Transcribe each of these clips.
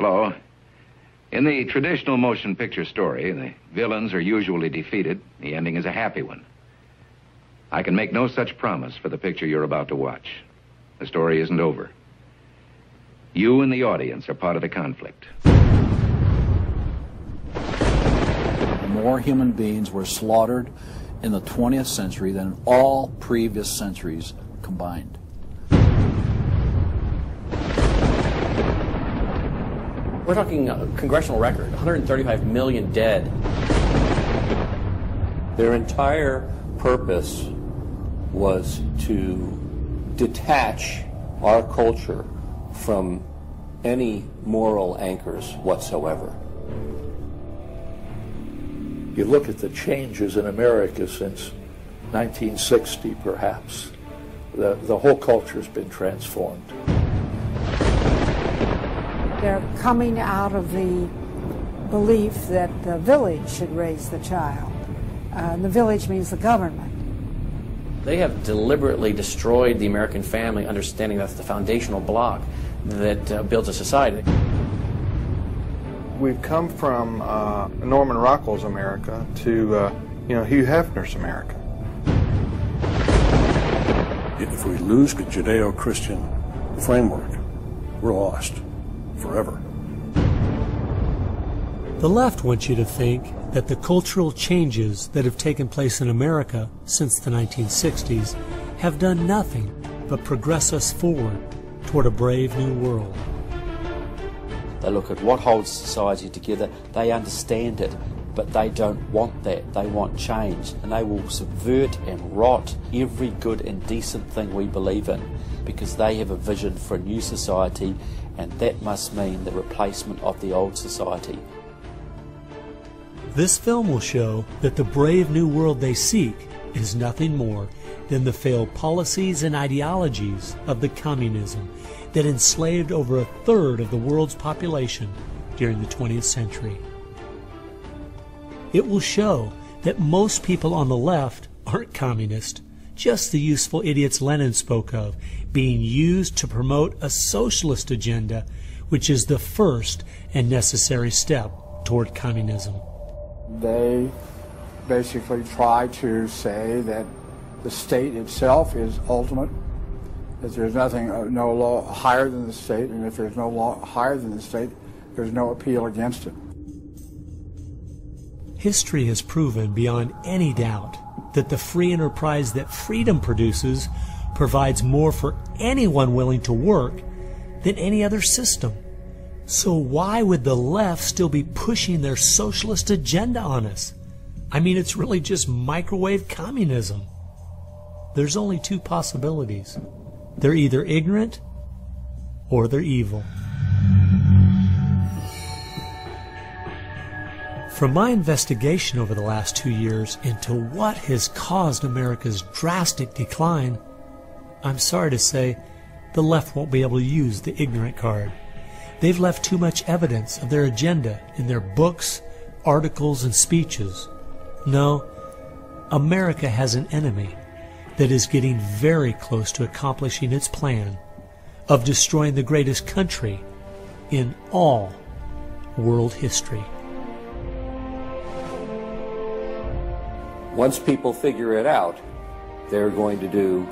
Hello. In the traditional motion picture story, the villains are usually defeated. The ending is a happy one. I can make no such promise for the picture you're about to watch. The story isn't over. You and the audience are part of the conflict. More human beings were slaughtered in the 20th century than in all previous centuries combined. We're talking a congressional record, 135 million dead. Their entire purpose was to detach our culture from any moral anchors whatsoever. You look at the changes in America since 1960, perhaps. The whole culture's been transformed. They're coming out of the belief that the village should raise the child. The village means the government. They have deliberately destroyed the American family, understanding that's the foundational block that builds a society. We've come from Norman Rockwell's America to Hugh Hefner's America. If we lose the Judeo-Christian framework, we're lost forever. The left wants you to think that the cultural changes that have taken place in America since the 1960s have done nothing but progress us forward toward a brave new world. They look at what holds society together, they understand it, but they don't want that. They want change, and they will subvert and rot every good and decent thing we believe in, because they have a vision for a new society, and that must mean the replacement of the old society. This film will show that the brave new world they seek is nothing more than the failed policies and ideologies of the communism that enslaved over a third of the world's population during the 20th century. It will show that most people on the left aren't communist, just the useful idiots Lenin spoke of, being used to promote a socialist agenda, which is the first and necessary step toward communism. They basically try to say that the state itself is ultimate, that there's nothing, no law higher than the state, and if there's no law higher than the state, there's no appeal against it. History has proven beyond any doubt that the free enterprise that freedom produces provides more for anyone willing to work than any other system. So why would the left still be pushing their socialist agenda on us? I mean, it's really just microwave communism. There's only two possibilities. They're either ignorant or they're evil. From my investigation over the last 2 years into what has caused America's drastic decline, I'm sorry to say the left won't be able to use the ignorant card. They've left too much evidence of their agenda in their books, articles, and speeches. No, America has an enemy that is getting very close to accomplishing its plan of destroying the greatest country in all world history. Once people figure it out, they're going to do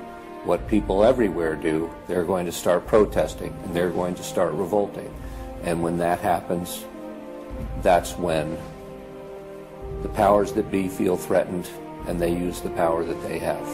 what people everywhere do. They're going to start protesting, and they're going to start revolting. And when that happens, that's when the powers that be feel threatened, and they use the power that they have.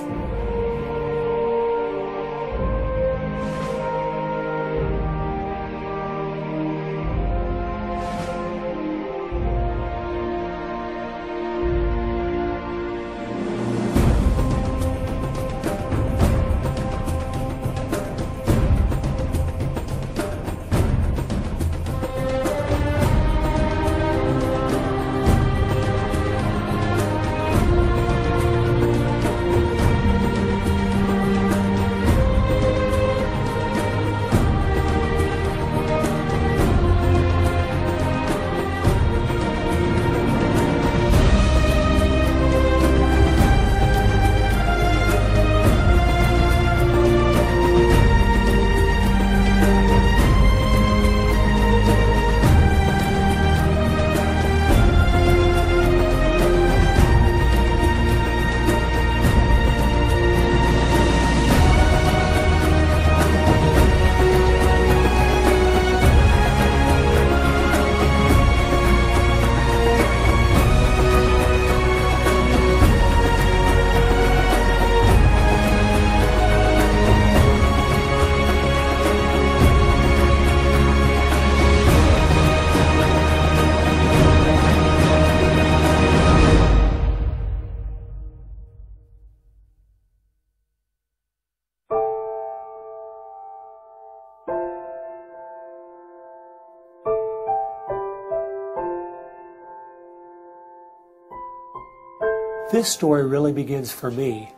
This story really begins for me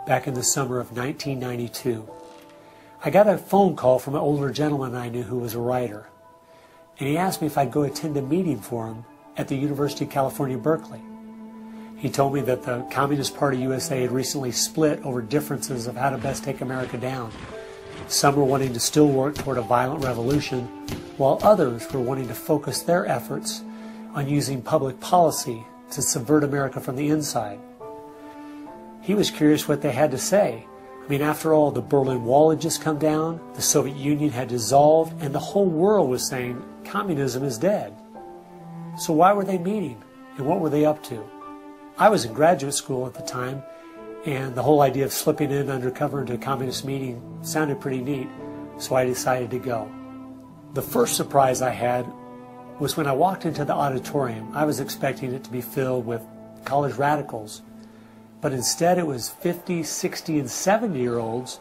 back in the summer of 1992. I got a phone call from an older gentleman I knew who was a writer, and he asked me if I'd go attend a meeting for him at the University of California, Berkeley. He told me that the Communist Party USA had recently split over differences of how to best take America down. Some were wanting to still work toward a violent revolution, while others were wanting to focus their efforts on using public policy to subvert America from the inside. He was curious what they had to say. I mean, after all, the Berlin Wall had just come down, the Soviet Union had dissolved, and the whole world was saying communism is dead. So why were they meeting, and what were they up to? I was in graduate school at the time, and the whole idea of slipping in undercover into a communist meeting sounded pretty neat, so I decided to go. The first surprise I had was when I walked into the auditorium. I was expecting it to be filled with college radicals, but instead it was 50, 60, and 70-year-olds,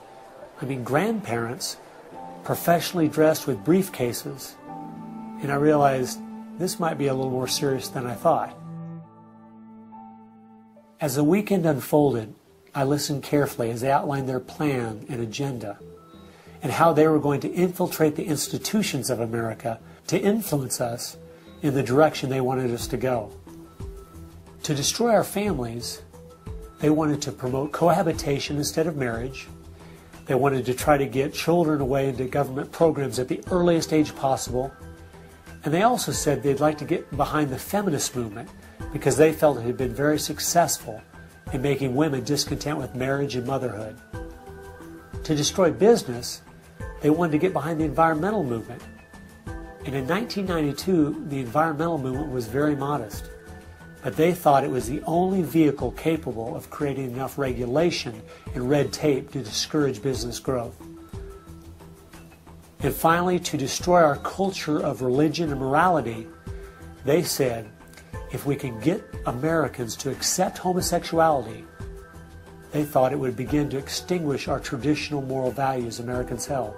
grandparents, professionally dressed with briefcases, and I realized this might be a little more serious than I thought. As the weekend unfolded, I listened carefully as they outlined their plan and agenda and how they were going to infiltrate the institutions of America to influence us in the direction they wanted us to go. To destroy our families, they wanted to promote cohabitation instead of marriage. They wanted to try to get children away into government programs at the earliest age possible. And they also said they'd like to get behind the feminist movement because they felt it had been very successful in making women discontent with marriage and motherhood. To destroy business, they wanted to get behind the environmental movement. And in 1992, the environmental movement was very modest, but they thought it was the only vehicle capable of creating enough regulation and red tape to discourage business growth. And finally, to destroy our culture of religion and morality, they said, if we can get Americans to accept homosexuality, they thought it would begin to extinguish our traditional moral values Americans held.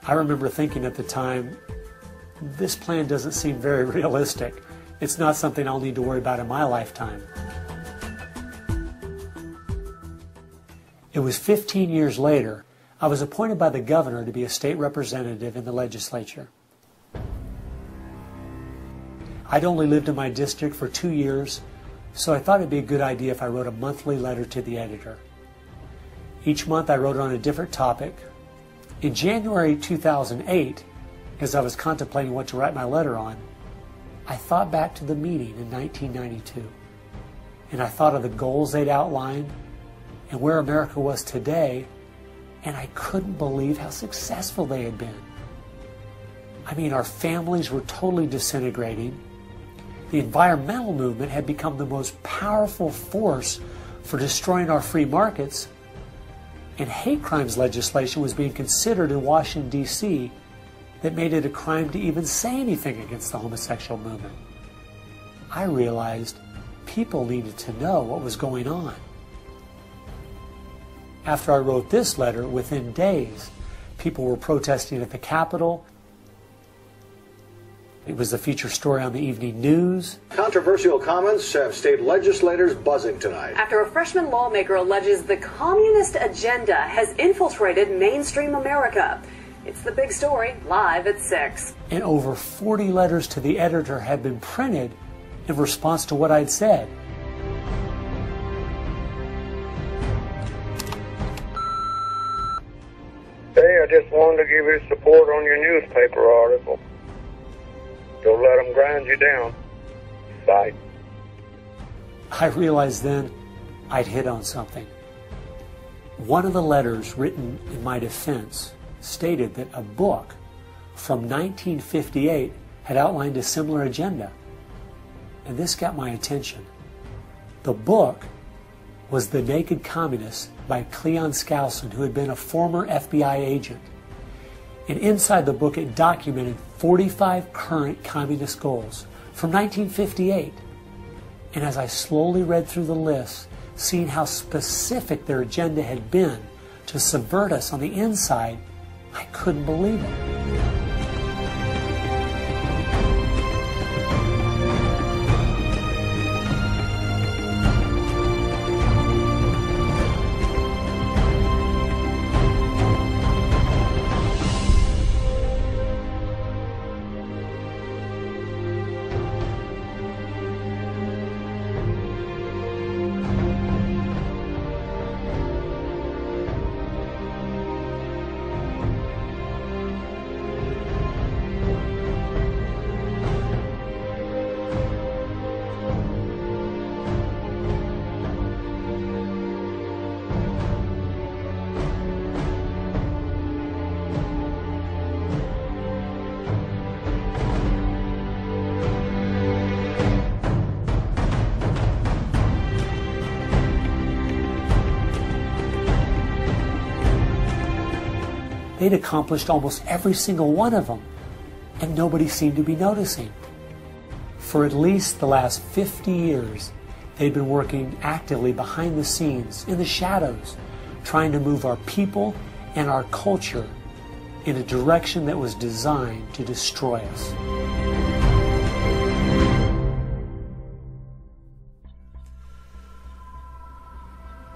I remember thinking at the time, this plan doesn't seem very realistic. It's not something I'll need to worry about in my lifetime. It was 15 years later, I was appointed by the governor to be a state representative in the legislature. I'd only lived in my district for 2 years, so I thought it'd be a good idea if I wrote a monthly letter to the editor. Each month I wrote on a different topic. In January 2008, as I was contemplating what to write my letter on, I thought back to the meeting in 1992, and I thought of the goals they'd outlined and where America was today, and I couldn't believe how successful they had been. Our families were totally disintegrating. The environmental movement had become the most powerful force for destroying our free markets, and hate crimes legislation was being considered in Washington, D.C. that made it a crime to even say anything against the homosexual movement. I realized people needed to know what was going on. After I wrote this letter, within days, people were protesting at the Capitol. It was the feature story on the evening news. Controversial comments have state legislators buzzing tonight. After a freshman lawmaker alleges the communist agenda has infiltrated mainstream America. It's the big story, live at 6. And over 40 letters to the editor had been printed in response to what I'd said. Hey, I just wanted to give you support on your newspaper article. Don't let them grind you down. Bye. I realized then I'd hit on something. One of the letters written in my defense stated that a book from 1958 had outlined a similar agenda. And this got my attention. The book was The Naked Communist by Cleon Skousen, who had been a former FBI agent. And inside the book it documented 45 current communist goals from 1958. And as I slowly read through the list, seeing how specific their agenda had been to subvert us on the inside, I couldn't believe it. They'd accomplished almost every single one of them, and nobody seemed to be noticing. For at least the last 50 years, they'd been working actively behind the scenes, in the shadows, trying to move our people and our culture in a direction that was designed to destroy us.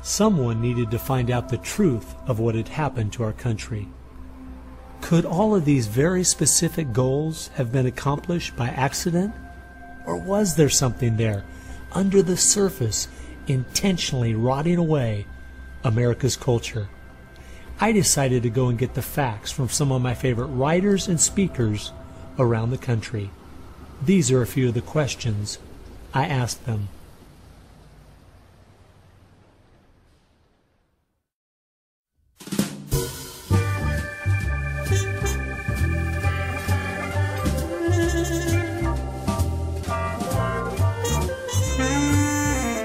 Someone needed to find out the truth of what had happened to our country. Could all of these very specific goals have been accomplished by accident? Or was there something there, under the surface, intentionally rotting away America's culture? I decided to go and get the facts from some of my favorite writers and speakers around the country. These are a few of the questions I asked them.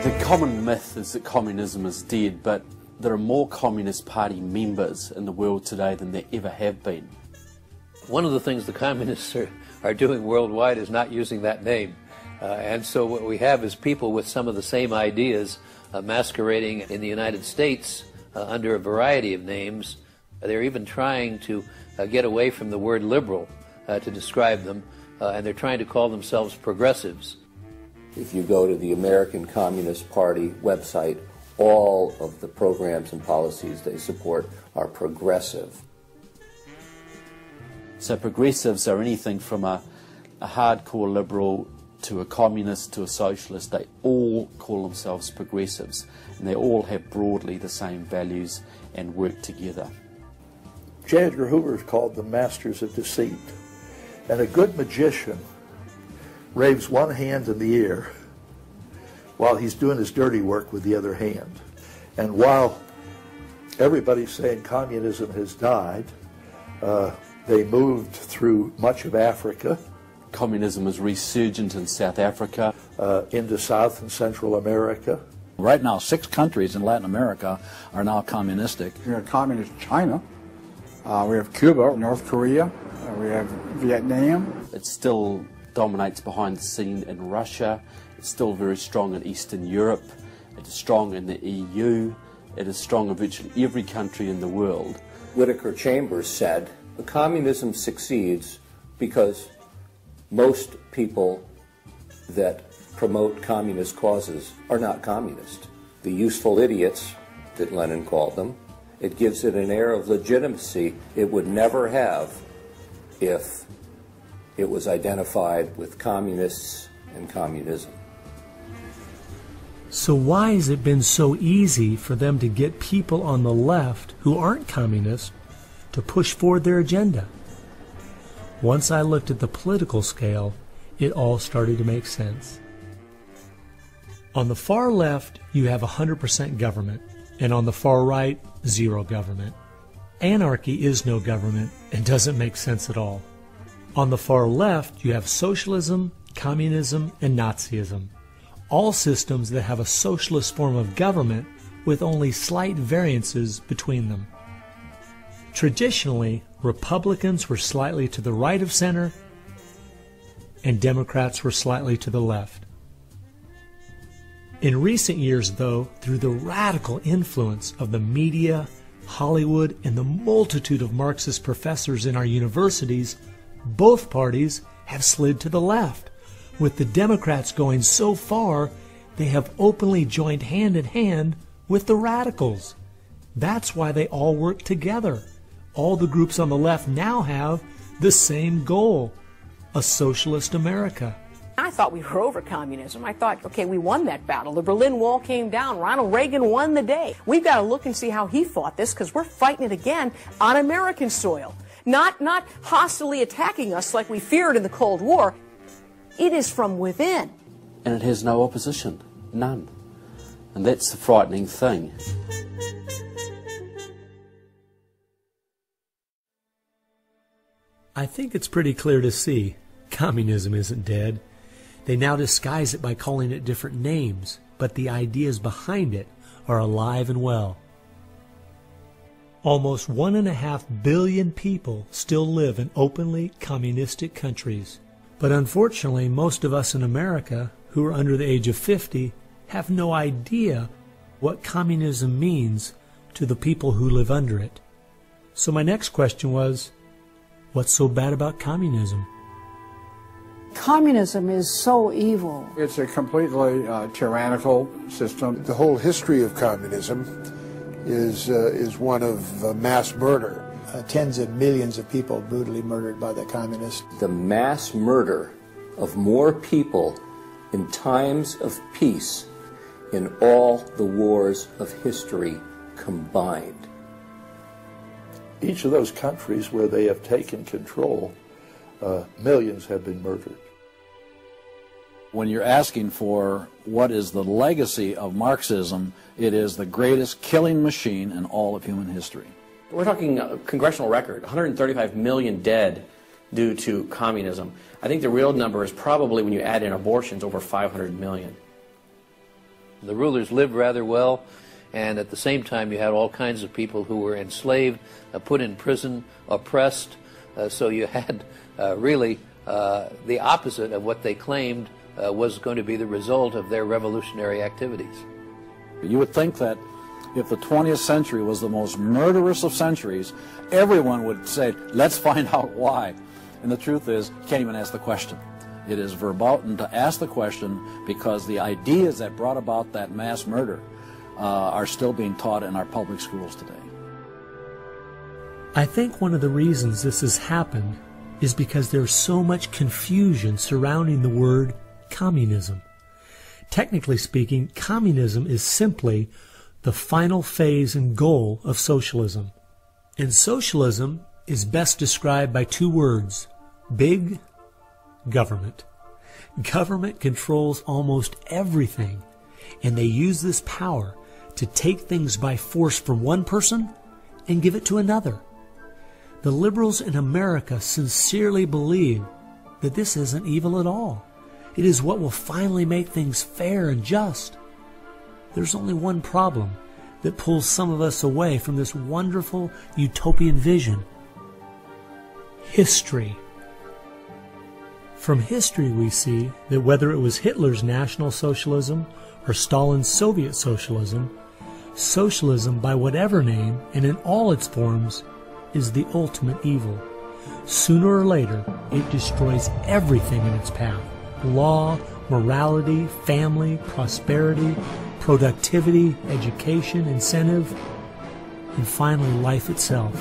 The common myth is that communism is dead, but there are more Communist Party members in the world today than there ever have been. One of the things the communists are doing worldwide is not using that name. And so what we have is people with some of the same ideas masquerading in the United States under a variety of names. They're even trying to get away from the word liberal to describe them, and they're trying to call themselves progressives. If you go to the American Communist Party website, all of the programs and policies they support are progressive. So progressives are anything from a hardcore liberal to a communist to a socialist. They all call themselves progressives, and they all have broadly the same values and work together. J. Edgar Hoover is called the masters of deceit. And a good magician waves one hand in the air while he's doing his dirty work with the other hand. And while everybody's saying communism has died, they moved through much of Africa. Communism is resurgent in South Africa. Into South and Central America. Right now, 6 countries in Latin America are now communistic. We have communist China. We have Cuba, North Korea. We have Vietnam. It still dominates behind the scene in Russia. It's still very strong in Eastern Europe. It is strong in the EU. It is strong in virtually every country in the world. Whittaker Chambers said, communism succeeds because most people that promote communist causes are not communist. The useful idiots, that Lenin called them, it gives it an air of legitimacy it would never have if it was identified with communists and communism. So why has it been so easy for them to get people on the left who aren't communists to push forward their agenda? Once I looked at the political scale, it all started to make sense. On the far left, you have 100% government, and on the far right, 0 government. Anarchy is no government and doesn't make sense at all. On the far left, you have socialism, communism, and Nazism. All systems that have a socialist form of government with only slight variances between them. Traditionally, Republicans were slightly to the right of center, and Democrats were slightly to the left. In recent years, though, through the radical influence of the media, Hollywood, and the multitude of Marxist professors in our universities, both parties have slid to the left, with the Democrats going so far they have openly joined hand in hand with the radicals. That's why they all work together. All the groups on the left now have the same goal, a socialist America. I thought we were over communism. I thought, okay, we won that battle. The Berlin Wall came down. Ronald Reagan won the day. We've got to look and see how he fought this, because we're fighting it again on American soil. Not hostilely attacking us like we feared in the Cold War. It is from within. And it has no opposition. None. And that's the frightening thing. I think it's pretty clear to see communism isn't dead. They now disguise it by calling it different names, but the ideas behind it are alive and well. Almost 1.5 billion people still live in openly communistic countries. But unfortunately, most of us in America who are under the age of 50 have no idea what communism means to the people who live under it. So my next question was, what's so bad about communism? Communism is so evil. It's a completely tyrannical system. The whole history of communism is one of mass murder. Tens of millions of people brutally murdered by the communists. The mass murder of more people in times of peace in all the wars of history combined. Each of those countries where they have taken control, millions have been murdered. When you're asking for what is the legacy of Marxism, it is the greatest killing machine in all of human history. We're talking congressional record, 135 million dead due to communism. I think the real number is probably, when you add in abortions, over 500 million. The rulers lived rather well, and at the same time you had all kinds of people who were enslaved, put in prison, oppressed, so you had really the opposite of what they claimed was going to be the result of their revolutionary activities. You would think that if the 20th century was the most murderous of centuries, everyone would say, let's find out why. And the truth is, you can't even ask the question. It is verboten to ask the question because the ideas that brought about that mass murder are still being taught in our public schools today. I think one of the reasons this has happened is because there's so much confusion surrounding the word communism. Technically speaking, communism is simply the final phase and goal of socialism. And socialism is best described by two words: big government. Government controls almost everything, and they use this power to take things by force from one person and give it to another. The liberals in America sincerely believe that this isn't evil at all. It is what will finally make things fair and just. There's only one problem that pulls some of us away from this wonderful utopian vision: history. From history we see that whether it was Hitler's National Socialism or Stalin's Soviet Socialism, socialism by whatever name and in all its forms is the ultimate evil. Sooner or later, it destroys everything in its path: law, morality, family, prosperity, productivity, education, incentive, and finally life itself.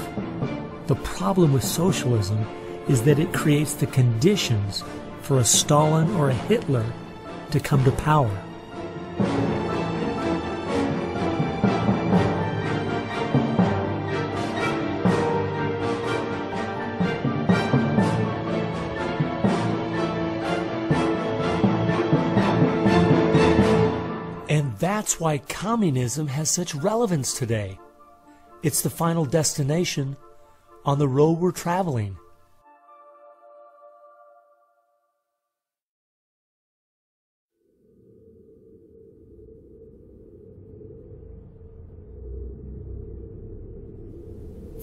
The problem with socialism is that it creates the conditions for a Stalin or a Hitler to come to power. And that's why communism has such relevance today. It's the final destination on the road we're traveling.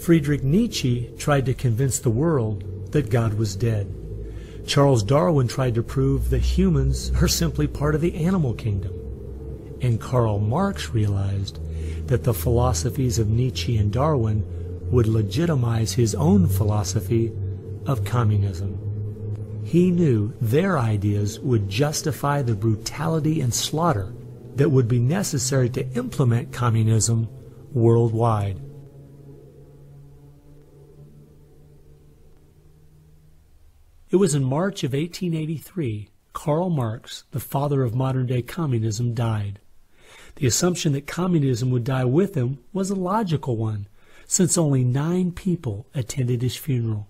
Friedrich Nietzsche tried to convince the world that God was dead. Charles Darwin tried to prove that humans are simply part of the animal kingdom. And Karl Marx realized that the philosophies of Nietzsche and Darwin would legitimize his own philosophy of communism. He knew their ideas would justify the brutality and slaughter that would be necessary to implement communism worldwide. It was in March of 1883, Karl Marx, the father of modern-day communism, died. The assumption that communism would die with him was a logical one, since only 9 people attended his funeral.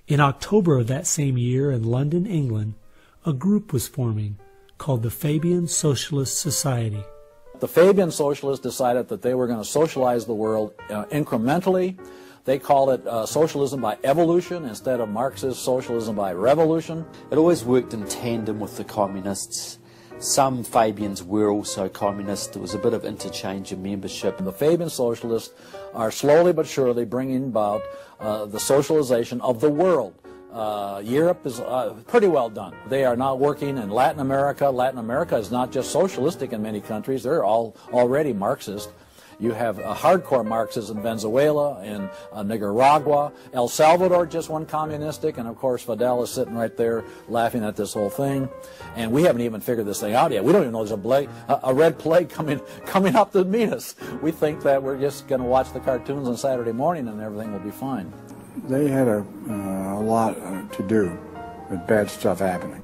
In October of that same year in London, England, a group was forming called the Fabian Socialist Society. The Fabian Socialists decided that they were going to socialize the world incrementally. They call it socialism by evolution instead of Marxist socialism by revolution. It always worked in tandem with the communists. Some Fabians were also communists. There was a bit of interchange of membership. The Fabian socialists are slowly but surely bringing about the socialization of the world. Europe is pretty well done. They are now working in Latin America. Latin America is not just socialistic in many countries. They're all already Marxist. You have hardcore Marxists in Venezuela, in Nicaragua. El Salvador just went communistic, and of course Fidel is sitting right there laughing at this whole thing. And we haven't even figured this thing out yet. We don't even know there's a red plague coming up to meet us. We think that we're just going to watch the cartoons on Saturday morning and everything will be fine. They had a lot to do with bad stuff happening.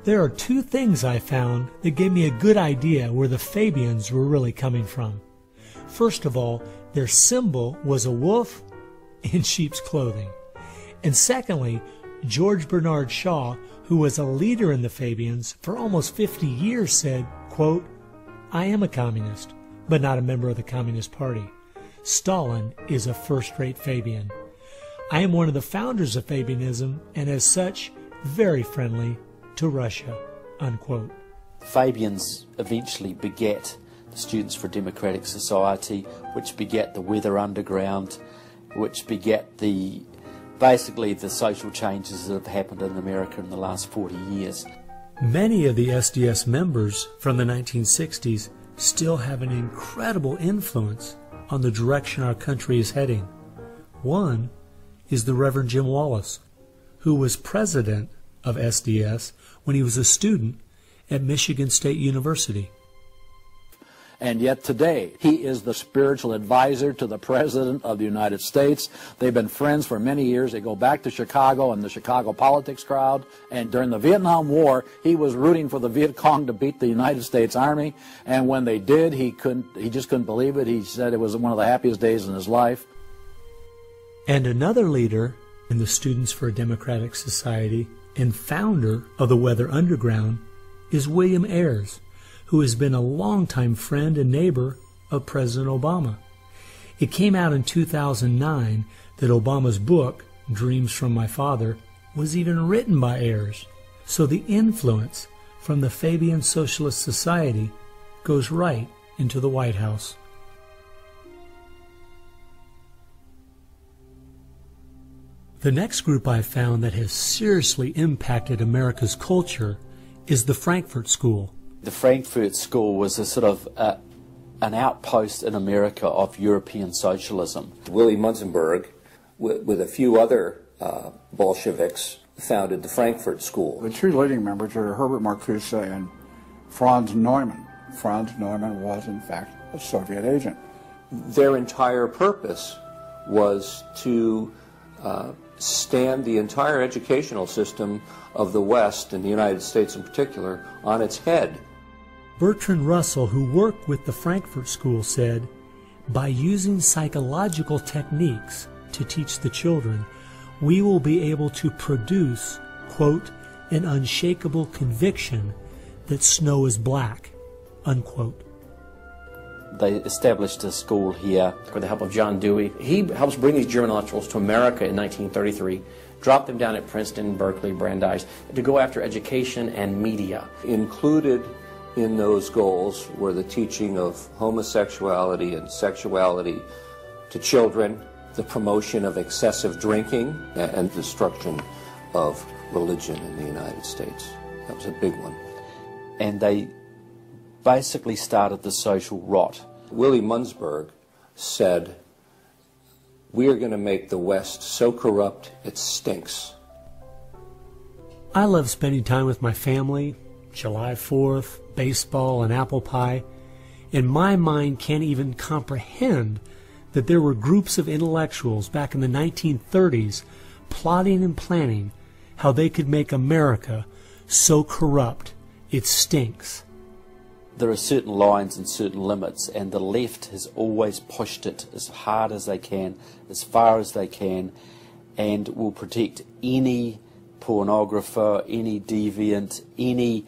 There are two things I found that gave me a good idea where the Fabians were really coming from. First of all, their symbol was a wolf in sheep's clothing. And secondly, George Bernard Shaw, who was a leader in the Fabians for almost 50 years, said, quote, "I am a communist, but not a member of the Communist Party. Stalin is a first-rate Fabian. I am one of the founders of Fabianism, and as such, very friendly to Russia," unquote. Fabians eventually begat the Students for a Democratic Society, which begat the Weather Underground, which begat basically the social changes that have happened in America in the last 40 years. Many of the SDS members from the 1960s still have an incredible influence on the direction our country is heading. One is the Reverend Jim Wallace, who was president of SDS when he was a student at Michigan State University. And yet today, he is the spiritual advisor to the President of the United States. They've been friends for many years. They go back to Chicago and the Chicago politics crowd. And during the Vietnam War, he was rooting for the Viet Cong to beat the United States Army. And when they did, he just couldn't believe it. He said it was one of the happiest days in his life. And another leader in the Students for a Democratic Society and founder of the Weather Underground is William Ayers, who has been a longtime friend and neighbor of President Obama. It came out in 2009 that Obama's book, Dreams from My Father, was even written by Ayers. So the influence from the Fabian Socialist Society goes right into the White House. The next group I found that has seriously impacted America's culture is the Frankfurt School. The Frankfurt School was a sort of an outpost in America of European socialism. Willy Munzenberg, with a few other Bolsheviks, founded the Frankfurt School. The two leading members are Herbert Marcuse and Franz Neumann. Franz Neumann was, in fact, a Soviet agent. Their entire purpose was to stand the entire educational system of the West, and the United States in particular, on its head. Bertrand Russell, who worked with the Frankfurt School, said, "By using psychological techniques to teach the children, we will be able to produce, quote, an unshakable conviction that snow is black," unquote. They established a school here. With the help of John Dewey. He helps bring these German intellectuals to America in 1933, drop them down at Princeton, Berkeley, Brandeis, to go after education and media. Included in those goals were the teaching of homosexuality and sexuality to children, the promotion of excessive drinking, and destruction of religion in the United States. That was a big one. And they basically started the social rot. Willy Munzenberg said, "We are going to make the West so corrupt it stinks." I love spending time with my family, July 4th, baseball, and apple pie, and my mind can't even comprehend that there were groups of intellectuals back in the 1930s plotting and planning how they could make America so corrupt it stinks. There are certain lines and certain limits, and the left has always pushed it as hard as they can, as far as they can, and will protect any pornographer, any deviant, any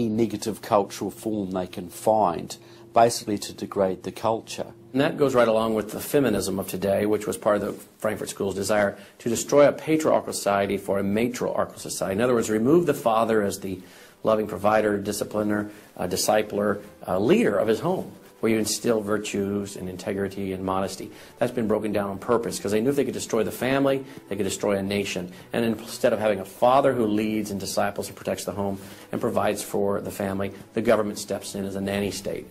negative cultural form they can find. basically to degrade the culture. And that goes right along with the feminism of today, which was part of the Frankfurt School's desire to destroy a patriarchal society for a matriarchal society. In other words, remove the father as the loving provider, discipliner, discipler, leader of his home, where you instill virtues and integrity and modesty. That's been broken down on purpose because they knew if they could destroy the family, they could destroy a nation. And instead of having a father who leads and disciples and protects the home and provides for the family, the government steps in as a nanny state.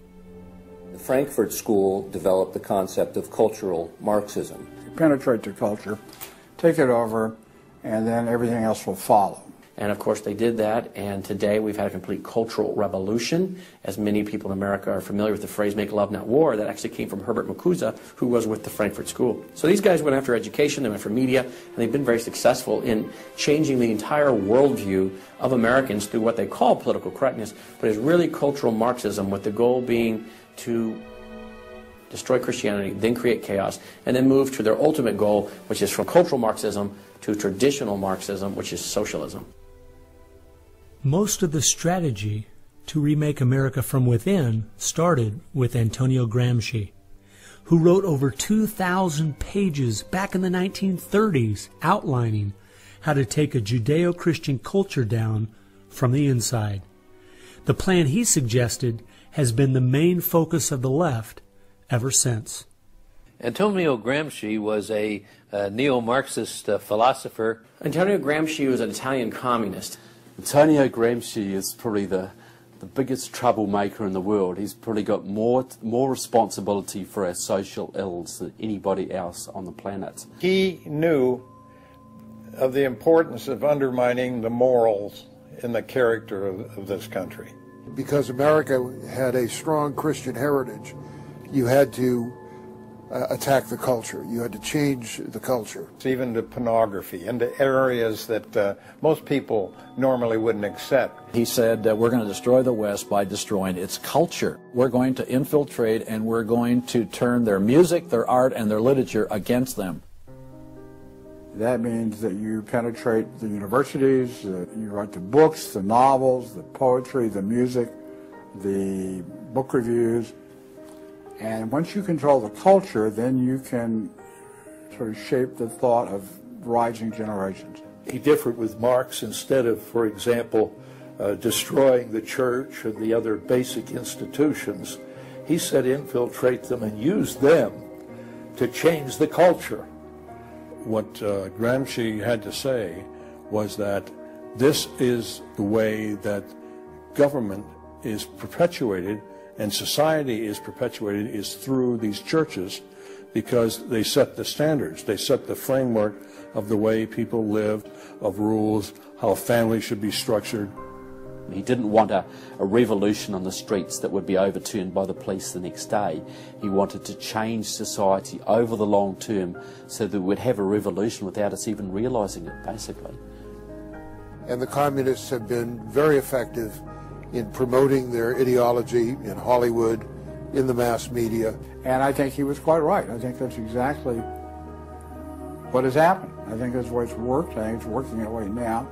The Frankfurt School developed the concept of cultural Marxism. Penetrate the culture, take it over, and then everything else will follow. And of course they did that, and today we've had a complete cultural revolution. As many people in America are familiar with the phrase "make love, not war," that actually came from Herbert Marcuse, who was with the Frankfurt School. So these guys went after education, they went for media, and they've been very successful in changing the entire worldview of Americans through what they call political correctness, but it's really cultural Marxism, with the goal being to destroy Christianity, then create chaos, and then move to their ultimate goal, which is from cultural Marxism to traditional Marxism, which is socialism. Most of the strategy to remake America from within started with Antonio Gramsci, who wrote over 2,000 pages back in the 1930s outlining how to take a Judeo-Christian culture down from the inside. The plan he suggested has been the main focus of the left ever since. Antonio Gramsci was a neo-Marxist philosopher. Antonio Gramsci was an Italian communist. Antonio Gramsci is probably the biggest troublemaker in the world. He's probably got more responsibility for our social ills than anybody else on the planet. He knew of the importance of undermining the morals and the character of this country. Because America had a strong Christian heritage, you had to attack the culture. You had to change the culture. Even to pornography, into areas that most people normally wouldn't accept. He said that we're going to destroy the West by destroying its culture. We're going to infiltrate and we're going to turn their music, their art, and their literature against them. That means that you penetrate the universities, you write the books, the novels, the poetry, the music, the book reviews. And once you control the culture, then you can sort of shape the thought of rising generations. He differed with Marx. Instead of, for example, destroying the church or the other basic institutions, he said infiltrate them and use them to change the culture. What Gramsci had to say was that this is the way that government is perpetuated and society is perpetuated is through these churches, because they set the standards, they set the framework of the way people live, of rules, how families should be structured. He didn't want a revolution on the streets that would be overturned by the police the next day. He wanted to change society over the long term so that we'd have a revolution without us even realizing it, basically. And the communists have been very effective in promoting their ideology in Hollywood, in the mass media. And I think he was quite right. I think that's exactly what has happened. I think that's the way it's worked. I think it's working that way now.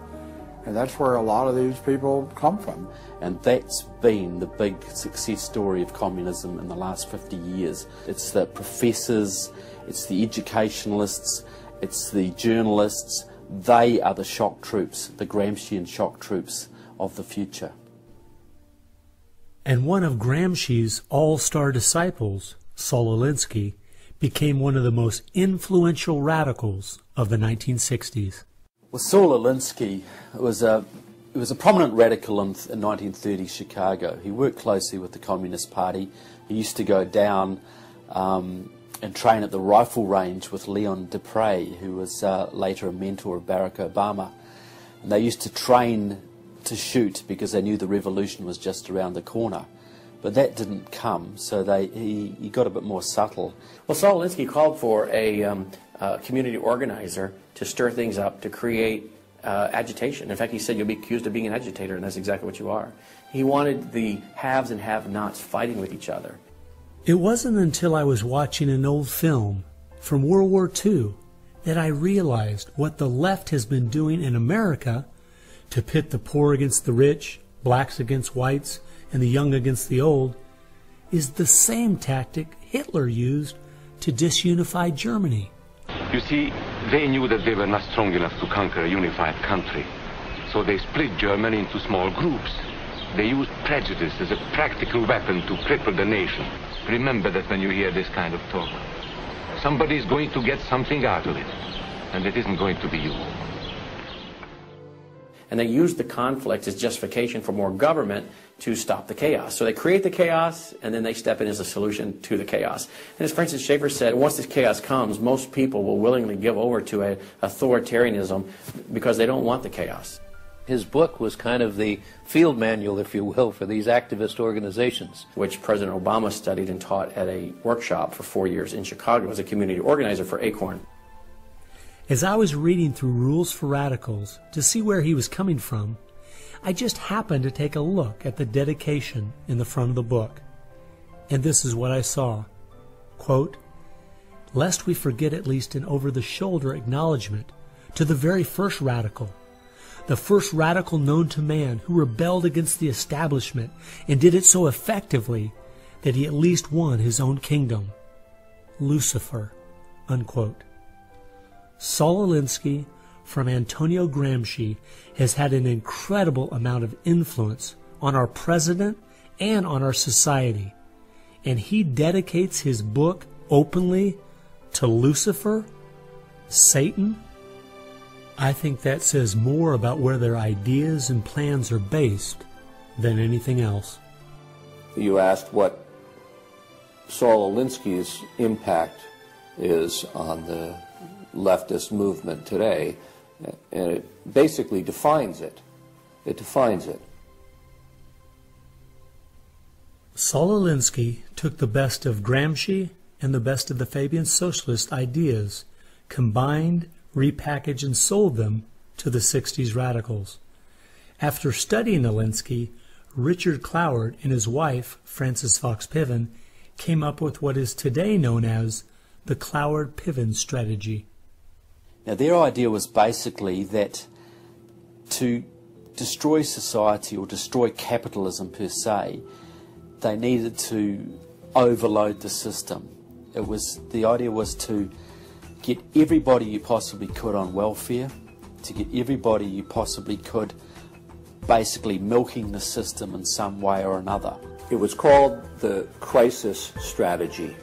And that's where a lot of these people come from. And that's been the big success story of communism in the last 50 years. It's the professors, it's the educationalists, it's the journalists. They are the shock troops, the Gramscian shock troops of the future. And one of Gramsci's all-star disciples, Saul Alinsky, became one of the most influential radicals of the 1960s. Well, Saul Alinsky was a prominent radical in 1930 Chicago. He worked closely with the Communist Party. He used to go down and train at the rifle range with Leon Dupre, who was later a mentor of Barack Obama. And they used to train to shoot because they knew the revolution was just around the corner. But that didn't come, so he got a bit more subtle. Well, Saul Alinsky called for a community organizer to stir things up, to create agitation. In fact, he said you'll be accused of being an agitator, and that's exactly what you are. He wanted the haves and have-nots fighting with each other. It wasn't until I was watching an old film from World War II that I realized what the left has been doing in America to pit the poor against the rich, blacks against whites, and the young against the old, is the same tactic Hitler used to disunify Germany. You see, they knew that they were not strong enough to conquer a unified country. So they split Germany into small groups. They used prejudice as a practical weapon to cripple the nation. Remember that when you hear this kind of talk. Somebody is going to get something out of it, and it isn't going to be you. And they use the conflict as justification for more government to stop the chaos. So they create the chaos, and then they step in as a solution to the chaos. And as Francis Schaeffer said, once this chaos comes, most people will willingly give over to an authoritarianism because they don't want the chaos. His book was kind of the field manual, if you will, for these activist organizations. Which President Obama studied and taught at a workshop for 4 years in Chicago as a community organizer for ACORN. As I was reading through Rules for Radicals to see where he was coming from, I just happened to take a look at the dedication in the front of the book. And this is what I saw. Quote, "Lest we forget at least an over-the-shoulder acknowledgement to the very first radical, the first radical known to man who rebelled against the establishment and did it so effectively that he at least won his own kingdom. Lucifer." Unquote. Saul Alinsky from Antonio Gramsci has had an incredible amount of influence on our president and on our society, and he dedicates his book openly to Lucifer, Satan. I think that says more about where their ideas and plans are based than anything else. You asked what Saul Alinsky's impact is on the leftist movement today, and it basically defines it. It defines it. Saul Alinsky took the best of Gramsci and the best of the Fabian socialist ideas, combined, repackaged, and sold them to the 60s radicals. After studying Alinsky, Richard Cloward and his wife, Frances Fox Piven, came up with what is today known as the Cloward-Piven strategy. Now, their idea was basically that to destroy society or destroy capitalism per se, they needed to overload the system. The idea was to get everybody you possibly could on welfare, to get everybody you possibly could basically milking the system in some way or another. It was called the crisis strategy,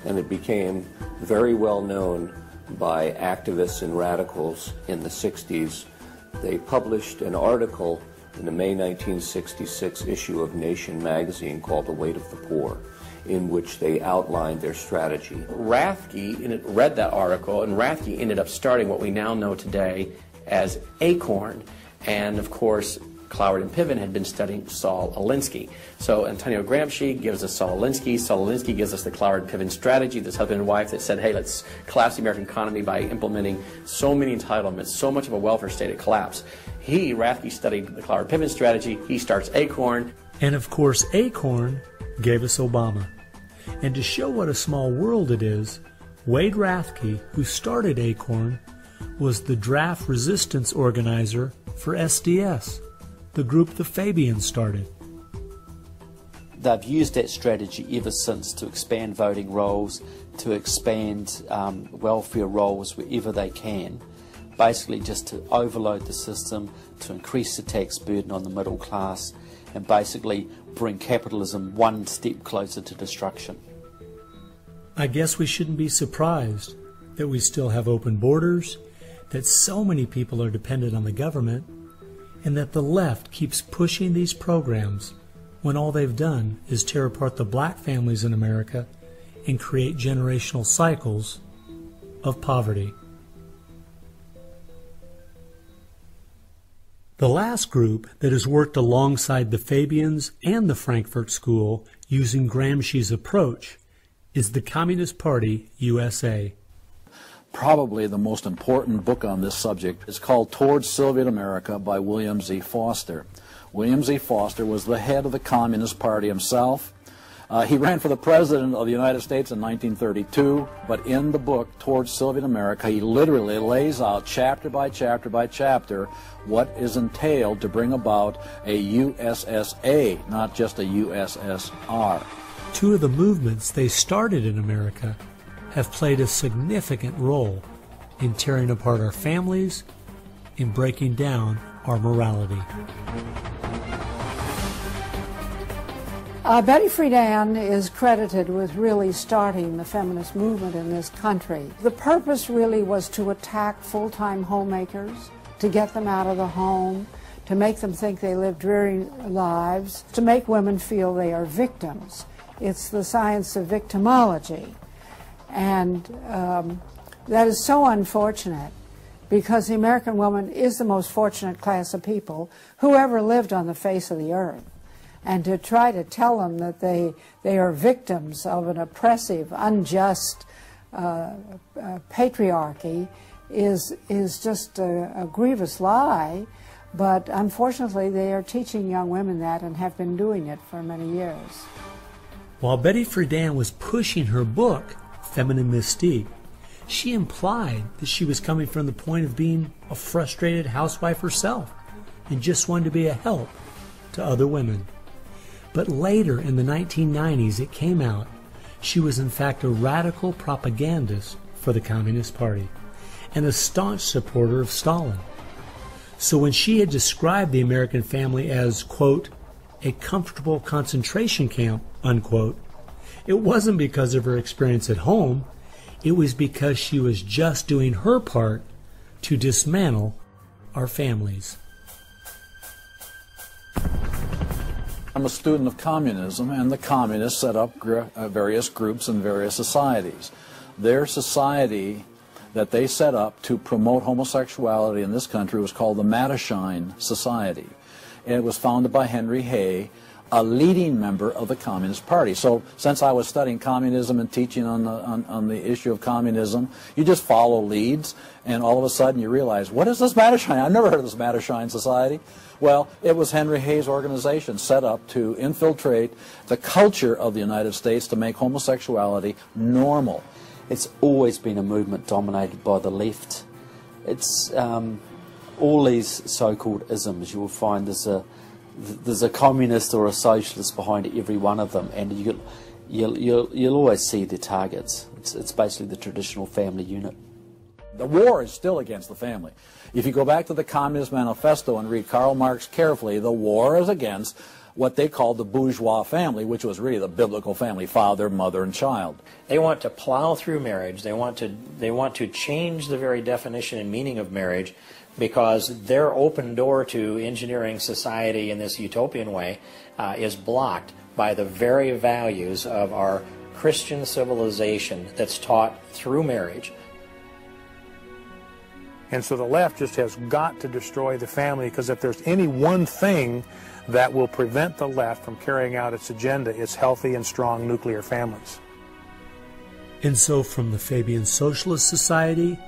and it became very well known by activists and radicals in the 60s. They published an article in the May 1966 issue of Nation magazine called The Weight of the Poor, in which they outlined their strategy. Rathke read that article, and Rathke ended up starting what we now know today as ACORN, and of course Cloward and Piven had been studying Saul Alinsky. So Antonio Gramsci gives us Saul Alinsky. Saul Alinsky gives us the Cloward-Piven strategy, this husband and wife that said, hey, let's collapse the American economy by implementing so many entitlements, so much of a welfare state it collapsed. Rathke studied the Cloward-Piven strategy. He starts ACORN. And of course, ACORN gave us Obama. And to show what a small world it is, Wade Rathke, who started ACORN, was the draft resistance organizer for SDS, the group the Fabians started. They've used that strategy ever since to expand voting rolls, to expand welfare rolls wherever they can, basically just to overload the system, to increase the tax burden on the middle class, and basically bring capitalism one step closer to destruction. I guess we shouldn't be surprised that we still have open borders, that so many people are dependent on the government, and that the left keeps pushing these programs when all they've done is tear apart the black families in America and create generational cycles of poverty. The last group that has worked alongside the Fabians and the Frankfurt School using Gramsci's approach is the Communist Party USA. Probably the most important book on this subject is called Towards Soviet America by William Z. Foster. William Z. Foster was the head of the Communist Party himself. He ran for the President of the United States in 1932, but in the book Towards Soviet America, he literally lays out chapter by chapter by chapter what is entailed to bring about a USSA, not just a USSR. Two of the movements they started in America have played a significant role in tearing apart our families, in breaking down our morality. Betty Friedan is credited with really starting the feminist movement in this country. The purpose really was to attack full-time homemakers, to get them out of the home, to make them think they live dreary lives, to make women feel they are victims. It's the science of victimology. And that is so unfortunate, because the American woman is the most fortunate class of people who ever lived on the face of the earth. And to try to tell them that they are victims of an oppressive, unjust patriarchy is just a grievous lie. But unfortunately, they are teaching young women that and have been doing it for many years. While Betty Friedan was pushing her book, Feminine Mystique, she implied that she was coming from the point of being a frustrated housewife herself and just wanted to be a help to other women. But later in the 1990s it came out she was in fact a radical propagandist for the Communist Party and a staunch supporter of Stalin. So when she had described the American family as, quote, a comfortable concentration camp, unquote, it wasn't because of her experience at home, it was because she was just doing her part to dismantle our families. I'm a student of communism, and the communists set up various groups and various societies. Their society that they set up to promote homosexuality in this country was called the Mattachine Society. And it was founded by Henry Hay, a leading member of the Communist Party. So since I was studying communism and teaching on the issue of communism, you just follow leads, and all of a sudden you realize, what is this Mattachine? I've never heard of this Mattachine Society. Well, it was Henry Hay's organization set up to infiltrate the culture of the United States to make homosexuality normal. It's always been a movement dominated by the left. It's all these so-called isms. You will find there's a communist or a socialist behind every one of them, and you'll always see their targets. It's basically the traditional family unit. The war is still against the family. If you go back to the Communist Manifesto and read Karl Marx carefully, the war is against what they called the bourgeois family, which was really the biblical family, father, mother, and child. They want to plow through marriage. They want to change the very definition and meaning of marriage, because their open door to engineering society in this utopian way is blocked by the very values of our Christian civilization that's taught through marriage. And so the left just has got to destroy the family, because if there's any one thing that will prevent the left from carrying out its agenda, it's healthy and strong nuclear families. And so from the Fabian Socialist Society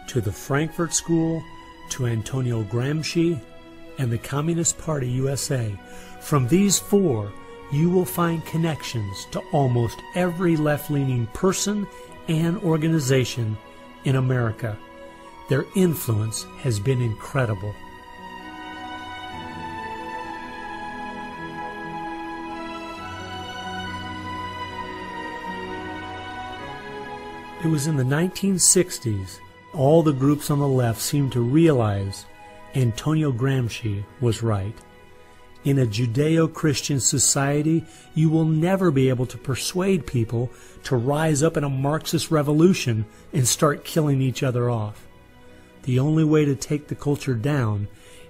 to the Frankfurt School to Antonio Gramsci and the Communist Party USA, from these four you will find connections to almost every left-leaning person and organization in America. Their influence has been incredible. It was in the 1960s all the groups on the left seemed to realize Antonio Gramsci was right. In a Judeo-Christian society, you will never be able to persuade people to rise up in a Marxist revolution and start killing each other off. The only way to take the culture down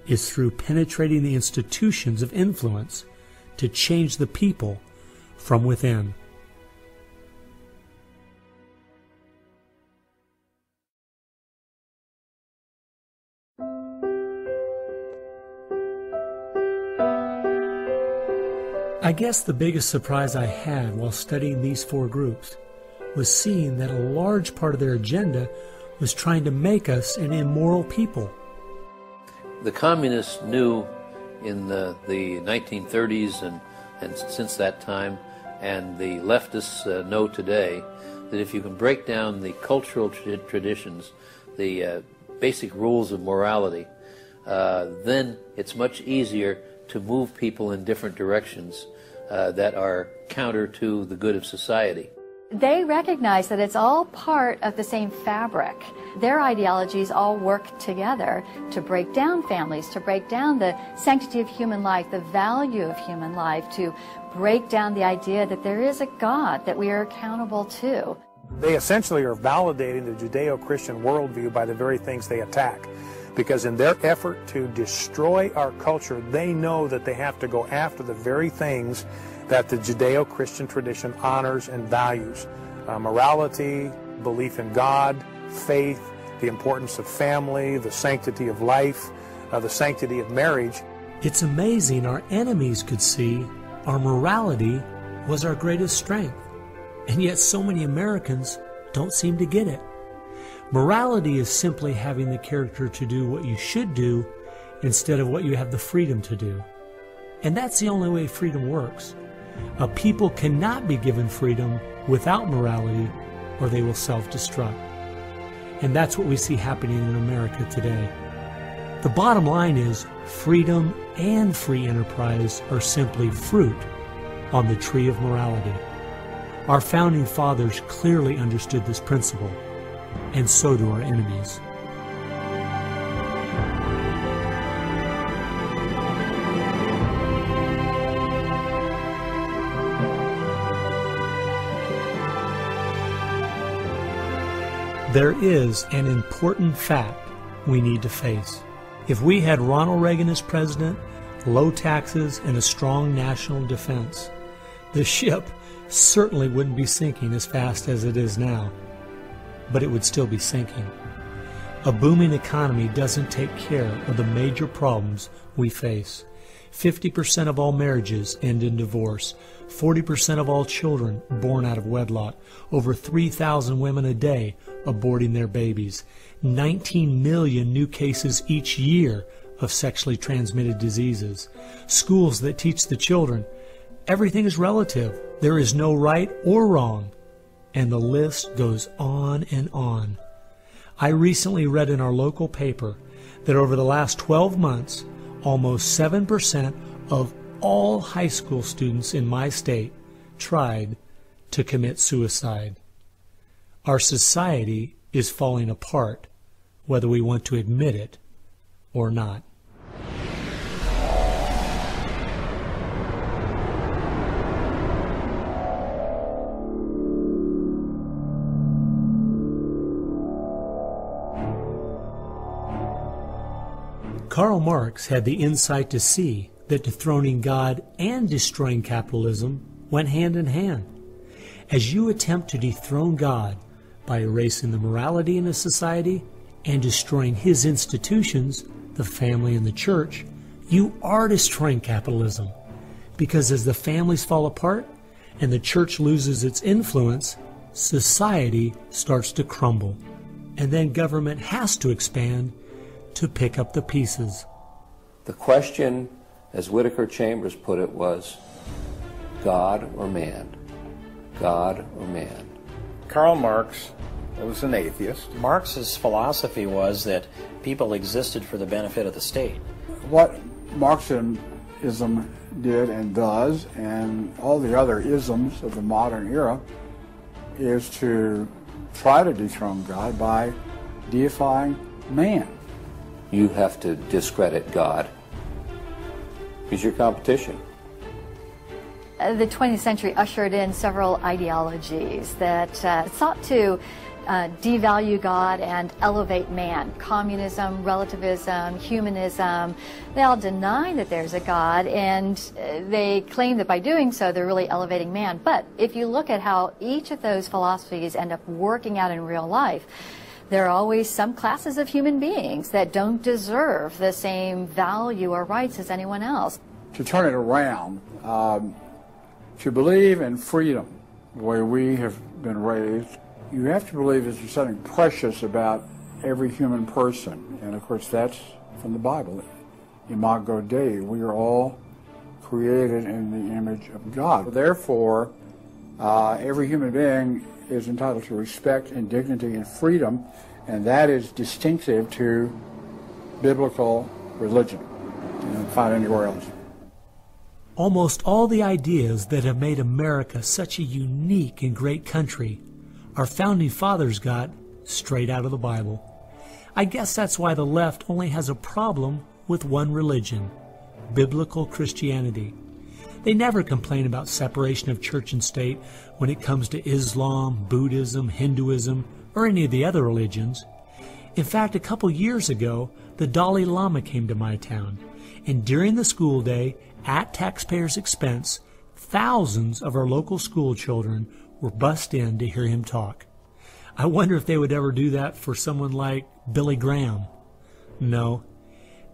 is through penetrating the institutions of influence to change the people from within. I guess the biggest surprise I had while studying these four groups was seeing that a large part of their agenda was trying to make us an immoral people. The communists knew in the 1930s and since that time, and the leftists know today, that if you can break down the cultural traditions, the basic rules of morality, then it's much easier to move people in different directions that are counter to the good of society. They recognize that it's all part of the same fabric. Their ideologies all work together to break down families, to break down the sanctity of human life, the value of human life, to break down the idea that there is a God that we are accountable to. They essentially are validating the Judeo-Christian worldview by the very things they attack. Because in their effort to destroy our culture, they know that they have to go after the very things that the Judeo-Christian tradition honors and values. Morality, belief in God, faith, the importance of family, the sanctity of life, the sanctity of marriage. It's amazing our enemies could see our morality was our greatest strength, and yet so many Americans don't seem to get it. Morality is simply having the character to do what you should do instead of what you have the freedom to do. And that's the only way freedom works. A people cannot be given freedom without morality, or they will self-destruct. And that's what we see happening in America today. The bottom line is freedom and free enterprise are simply fruit on the tree of morality. Our founding fathers clearly understood this principle, and so do our enemies. There is an important fact we need to face. If we had Ronald Reagan as president, low taxes, and a strong national defense, the ship certainly wouldn't be sinking as fast as it is now, but it would still be sinking. A booming economy doesn't take care of the major problems we face. 50% of all marriages end in divorce. 40% of all children born out of wedlock. Over 3,000 women a day aborting their babies. 19 million new cases each year of sexually transmitted diseases. Schools that teach the children everything is relative. There is no right or wrong. And the list goes on and on. I recently read in our local paper that over the last 12 months, almost 7% of all high school students in my state tried to commit suicide. Our society is falling apart, whether we want to admit it or not. Karl Marx had the insight to see that dethroning God and destroying capitalism went hand in hand. As you attempt to dethrone God by erasing the morality in a society and destroying his institutions, the family and the church, you are destroying capitalism. Because as the families fall apart and the church loses its influence, society starts to crumble. And then government has to expand to pick up the pieces. The question, as Whittaker Chambers put it, was God or man? God or man? Karl Marx was an atheist. Marx's philosophy was that people existed for the benefit of the state. What Marxism did and does, and all the other isms of the modern era, is to try to dethrone God by deifying man. You have to discredit God. He's your competition. The 20th century ushered in several ideologies that sought to devalue God and elevate man. Communism, relativism, humanism, they all deny that there's a God, and they claim that by doing so they're really elevating man. But if you look at how each of those philosophies end up working out in real life, there are always some classes of human beings that don't deserve the same value or rights as anyone else. To turn it around, to believe in freedom, the way we have been raised, you have to believe that there's something precious about every human person. And of course that's from the Bible. Imago Dei, we are all created in the image of God. Therefore, every human being is entitled to respect and dignity and freedom, and that is distinctive to biblical religion. You don't find it anywhere else. Almost all the ideas that have made America such a unique and great country our founding fathers got straight out of the Bible. I guess that's why the left only has a problem with one religion, biblical Christianity. They never complain about separation of church and state when it comes to Islam, Buddhism, Hinduism, or any of the other religions. In fact, a couple years ago, the Dalai Lama came to my town, and during the school day, at taxpayers' expense, thousands of our local school children were bussed in to hear him talk. I wonder if they would ever do that for someone like Billy Graham. No,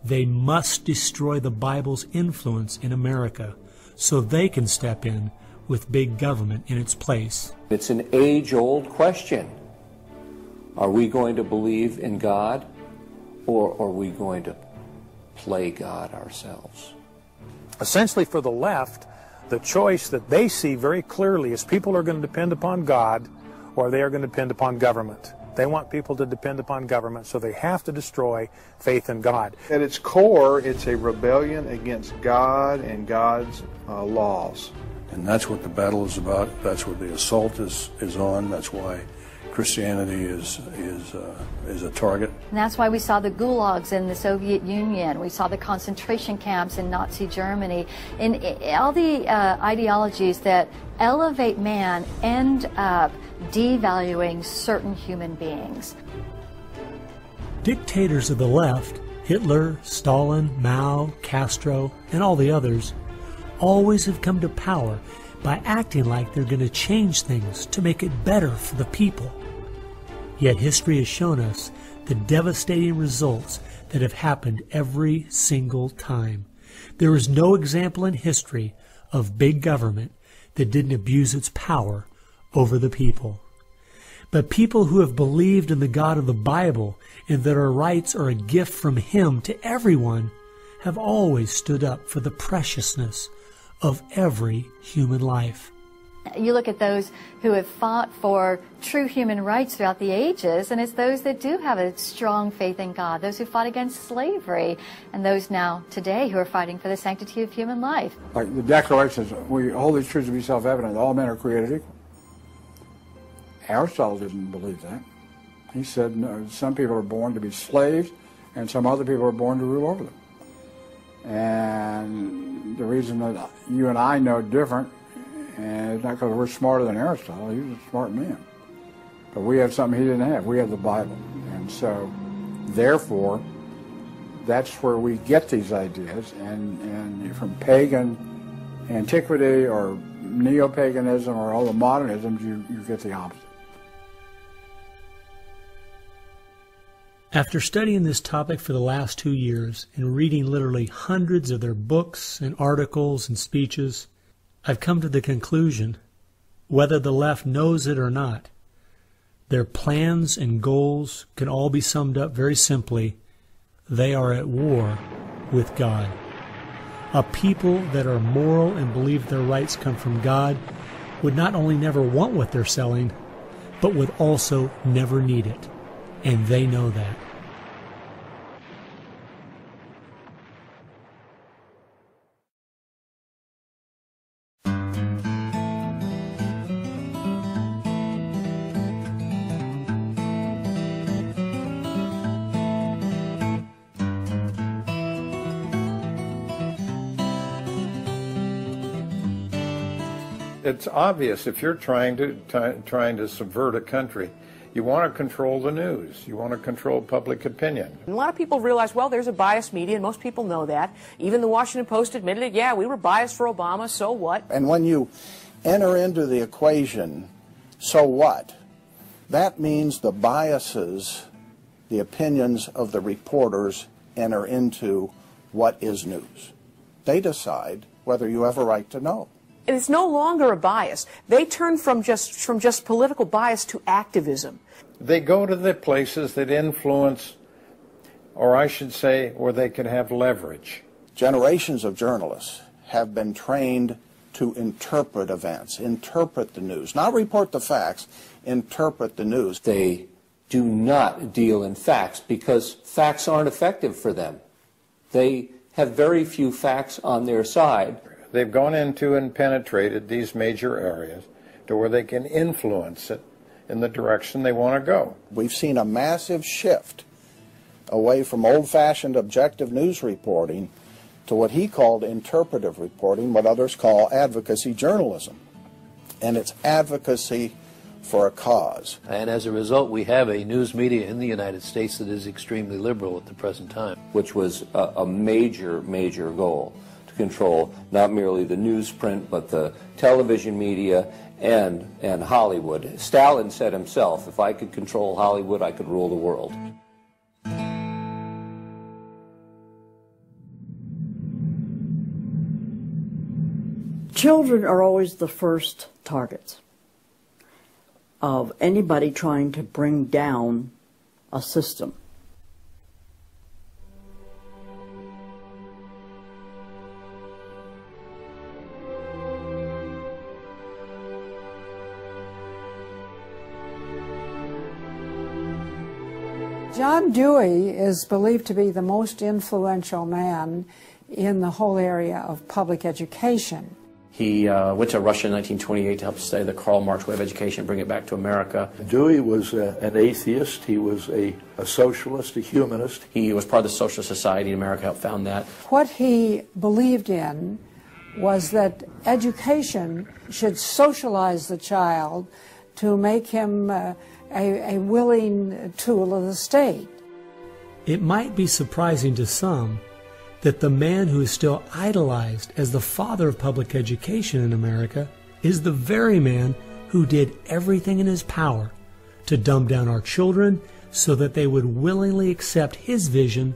they must destroy the Bible's influence in America so they can step in with big government in its place. It's an age-old question. Are we going to believe in God, or are we going to play God ourselves? Essentially, for the left, the choice that they see very clearly is people are going to depend upon God or they are going to depend upon government. They want people to depend upon government, so they have to destroy faith in God. At its core, it's a rebellion against God and God's laws. And that's what the battle is about. That's what the assault is on. That's why Christianity is a target. And that's why we saw the gulags in the Soviet Union. We saw the concentration camps in Nazi Germany. And all the ideologies that elevate man end up devaluing certain human beings. Dictators of the left, Hitler, Stalin, Mao, Castro, and all the others, always have come to power by acting like they're going to change things to make it better for the people. Yet history has shown us the devastating results that have happened every single time. There is no example in history of big government that didn't abuse its power over the people. But people who have believed in the God of the Bible and that our rights are a gift from Him to everyone have always stood up for the preciousness of every human life. You look at those who have fought for true human rights throughout the ages, and it's those that do have a strong faith in God, those who fought against slavery, and those now today who are fighting for the sanctity of human life. Like the Declaration says, we hold these truths to be self-evident, all men are created equal. Aristotle didn't believe that. He said, no, some people are born to be slaves, and some other people are born to rule over them. And the reason that you and I know different, and it's not because we're smarter than Aristotle, he was a smart man. But we have something he didn't have. We have the Bible. And so, therefore, that's where we get these ideas. And from pagan antiquity or neo-paganism or all the modernisms, you get the opposite. After studying this topic for the last 2 years and reading literally hundreds of their books and articles and speeches, I've come to the conclusion, whether the left knows it or not, their plans and goals can all be summed up very simply. They are at war with God. A people that are moral and believe their rights come from God would not only never want what they're selling, but would also never need it. And they know that. It's obvious if you're trying to subvert a country, you want to control the news. You want to control public opinion. A lot of people realize, well, there's a biased media, and most people know that. Even the Washington Post admitted it. Yeah, we were biased for Obama, so what? And when you enter into the equation, so what? That means the biases, the opinions of the reporters enter into what is news. They decide whether you have a right to know. And it's no longer a bias. They turn from just political bias to activism. They go to the places that influence, or I should say, where they can have leverage. Generations of journalists have been trained to interpret events, interpret the news, not report the facts, interpret the news. They do not deal in facts because facts aren't effective for them. They have very few facts on their side. They've gone into and penetrated these major areas to where they can influence it in the direction they want to go. We've seen a massive shift away from old-fashioned objective news reporting to what he called interpretive reporting, what others call advocacy journalism. And it's advocacy for a cause. And as a result, we have a news media in the United States that is extremely liberal at the present time. Which was a major, major goal, to control not merely the newsprint, but the television media and Hollywood. Stalin said himself, if I could control Hollywood, I could rule the world. Children are always the first targets of anybody trying to bring down a system. John Dewey is believed to be the most influential man in the whole area of public education. He went to Russia in 1928 to help study the Karl Marx way of education, bring it back to America. Dewey was an atheist. He was a socialist, a humanist. He was part of the Socialist Society in America, helped found that. What he believed in was that education should socialize the child to make him a willing tool of the state. It might be surprising to some that the man who is still idolized as the father of public education in America is the very man who did everything in his power to dumb down our children so that they would willingly accept his vision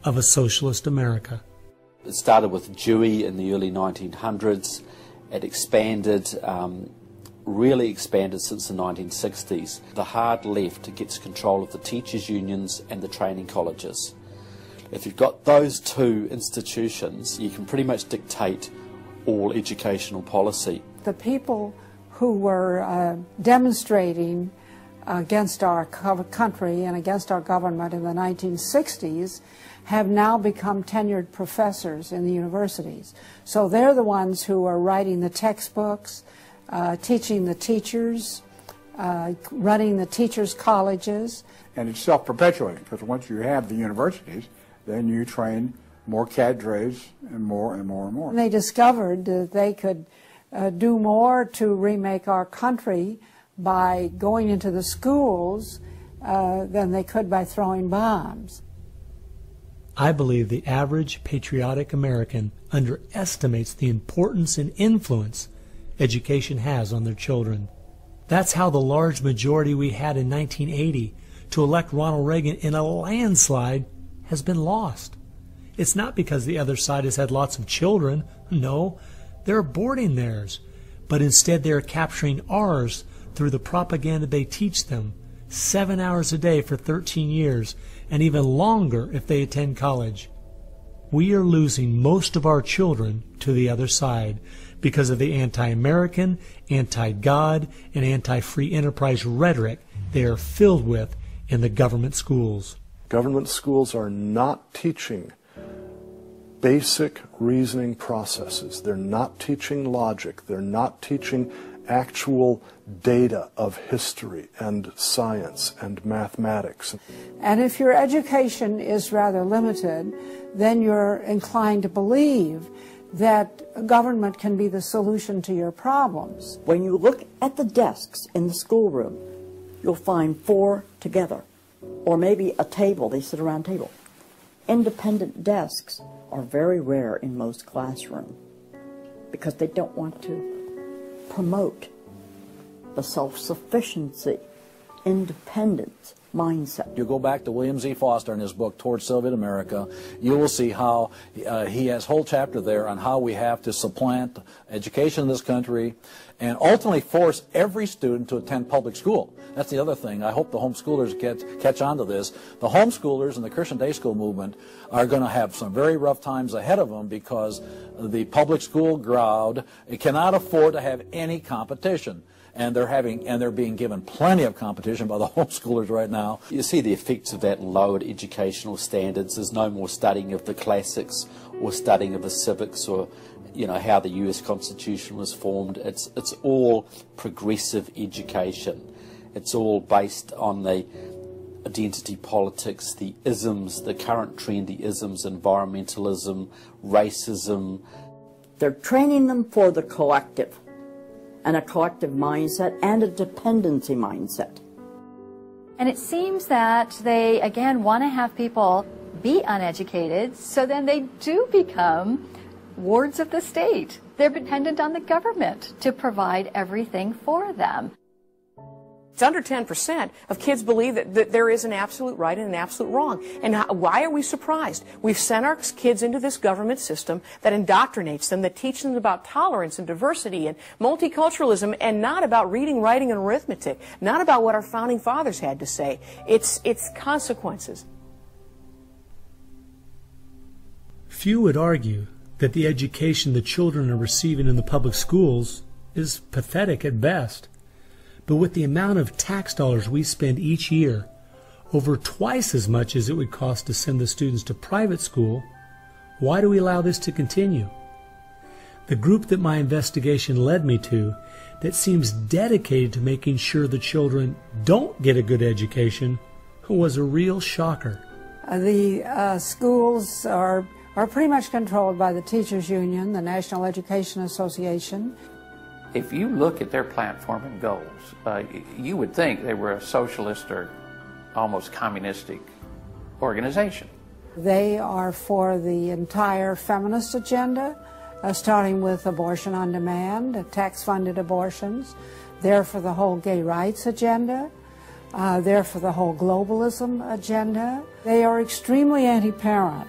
of a socialist America. It started with Dewey in the early 1900s. It expanded, really expanded since the 1960s. The hard left gets control of the teachers' unions and the training colleges. If you've got those two institutions, you can pretty much dictate all educational policy. The people who were demonstrating against our country and against our government in the 1960s have now become tenured professors in the universities. So they're the ones who are writing the textbooks, teaching the teachers, running the teachers' colleges. And it's self-perpetuating, because once you have the universities, then you train more cadres and more and more and more. And they discovered that they could do more to remake our country by going into the schools than they could by throwing bombs. I believe the average patriotic American underestimates the importance and influence education has on their children. That's how the large majority we had in 1980 to elect Ronald Reagan in a landslide has been lost. It's not because the other side has had lots of children. No, they're aborting theirs. But instead they're capturing ours through the propaganda they teach them, 7 hours a day for 13 years, and even longer if they attend college. We are losing most of our children to the other side because of the anti-American, anti-God, and anti-free enterprise rhetoric they are filled with in the government schools. Government schools are not teaching basic reasoning processes. They're not teaching logic. They're not teaching actual data of history and science and mathematics. And if your education is rather limited, then you're inclined to believe that government can be the solution to your problems. When you look at the desks in the schoolroom, you'll find 4 together, or maybe a table, they sit around a table. Independent desks are very rare in most classrooms because they don't want to promote the self-sufficiency, independence mindset. You go back to William Z. Foster in his book, Towards Soviet America, you will see how he has a whole chapter there on how we have to supplant education in this country and ultimately force every student to attend public school. That's the other thing. I hope the homeschoolers catch on to this. The homeschoolers and the Christian day school movement are going to have some very rough times ahead of them because the public school crowd cannot afford to have any competition. And they're being given plenty of competition by the homeschoolers right now. You see the effects of that in lowered educational standards. There's no more studying of the classics or studying of the civics or you know, how the US Constitution was formed. It's all progressive education. It's all based on the identity politics, the isms, the current trendy isms, environmentalism, racism. They're training them for the collective, and a collective mindset and a dependency mindset. And it seems that they, again, want to have people be uneducated, so then they do become wards of the state. They're dependent on the government to provide everything for them. It's under 10% of kids believe that there is an absolute right and an absolute wrong. And why are we surprised? We've sent our kids into this government system that indoctrinates them, that teaches them about tolerance and diversity and multiculturalism, and not about reading, writing, and arithmetic, not about what our founding fathers had to say. It's consequences. Few would argue that the education the children are receiving in the public schools is pathetic at best. But with the amount of tax dollars we spend each year, over twice as much as it would cost to send the students to private school, why do we allow this to continue? The group that my investigation led me to, that seems dedicated to making sure the children don't get a good education, was a real shocker. The schools are pretty much controlled by the Teachers Union, the National Education Association. If you look at their platform and goals, you would think they were a socialist or almost communistic organization. They are for the entire feminist agenda, starting with abortion on demand, tax-funded abortions. They're for the whole gay rights agenda. They're for the whole globalism agenda. They are extremely anti-parent.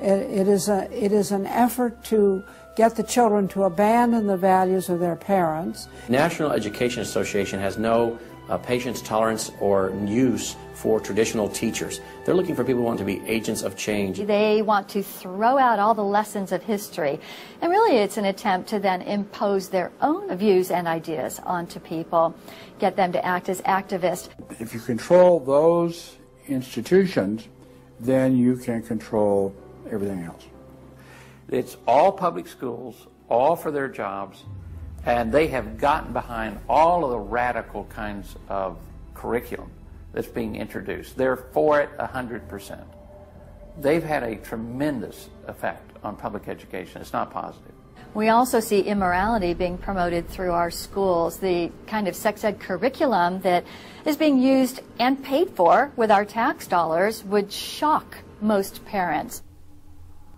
It is an effort to get the children to abandon the values of their parents. National Education Association has no patience, tolerance, or use for traditional teachers. They're looking for people who want to be agents of change. They want to throw out all the lessons of history, and really it's an attempt to then impose their own views and ideas onto people, get them to act as activists. If you control those institutions, then you can control everything else. It's all public schools, all for their jobs, and they have gotten behind all of the radical kinds of curriculum that's being introduced. They're for it 100%. They've had a tremendous effect on public education. It's not positive. We also see immorality being promoted through our schools. The kind of sex ed curriculum that is being used and paid for with our tax dollars would shock most parents.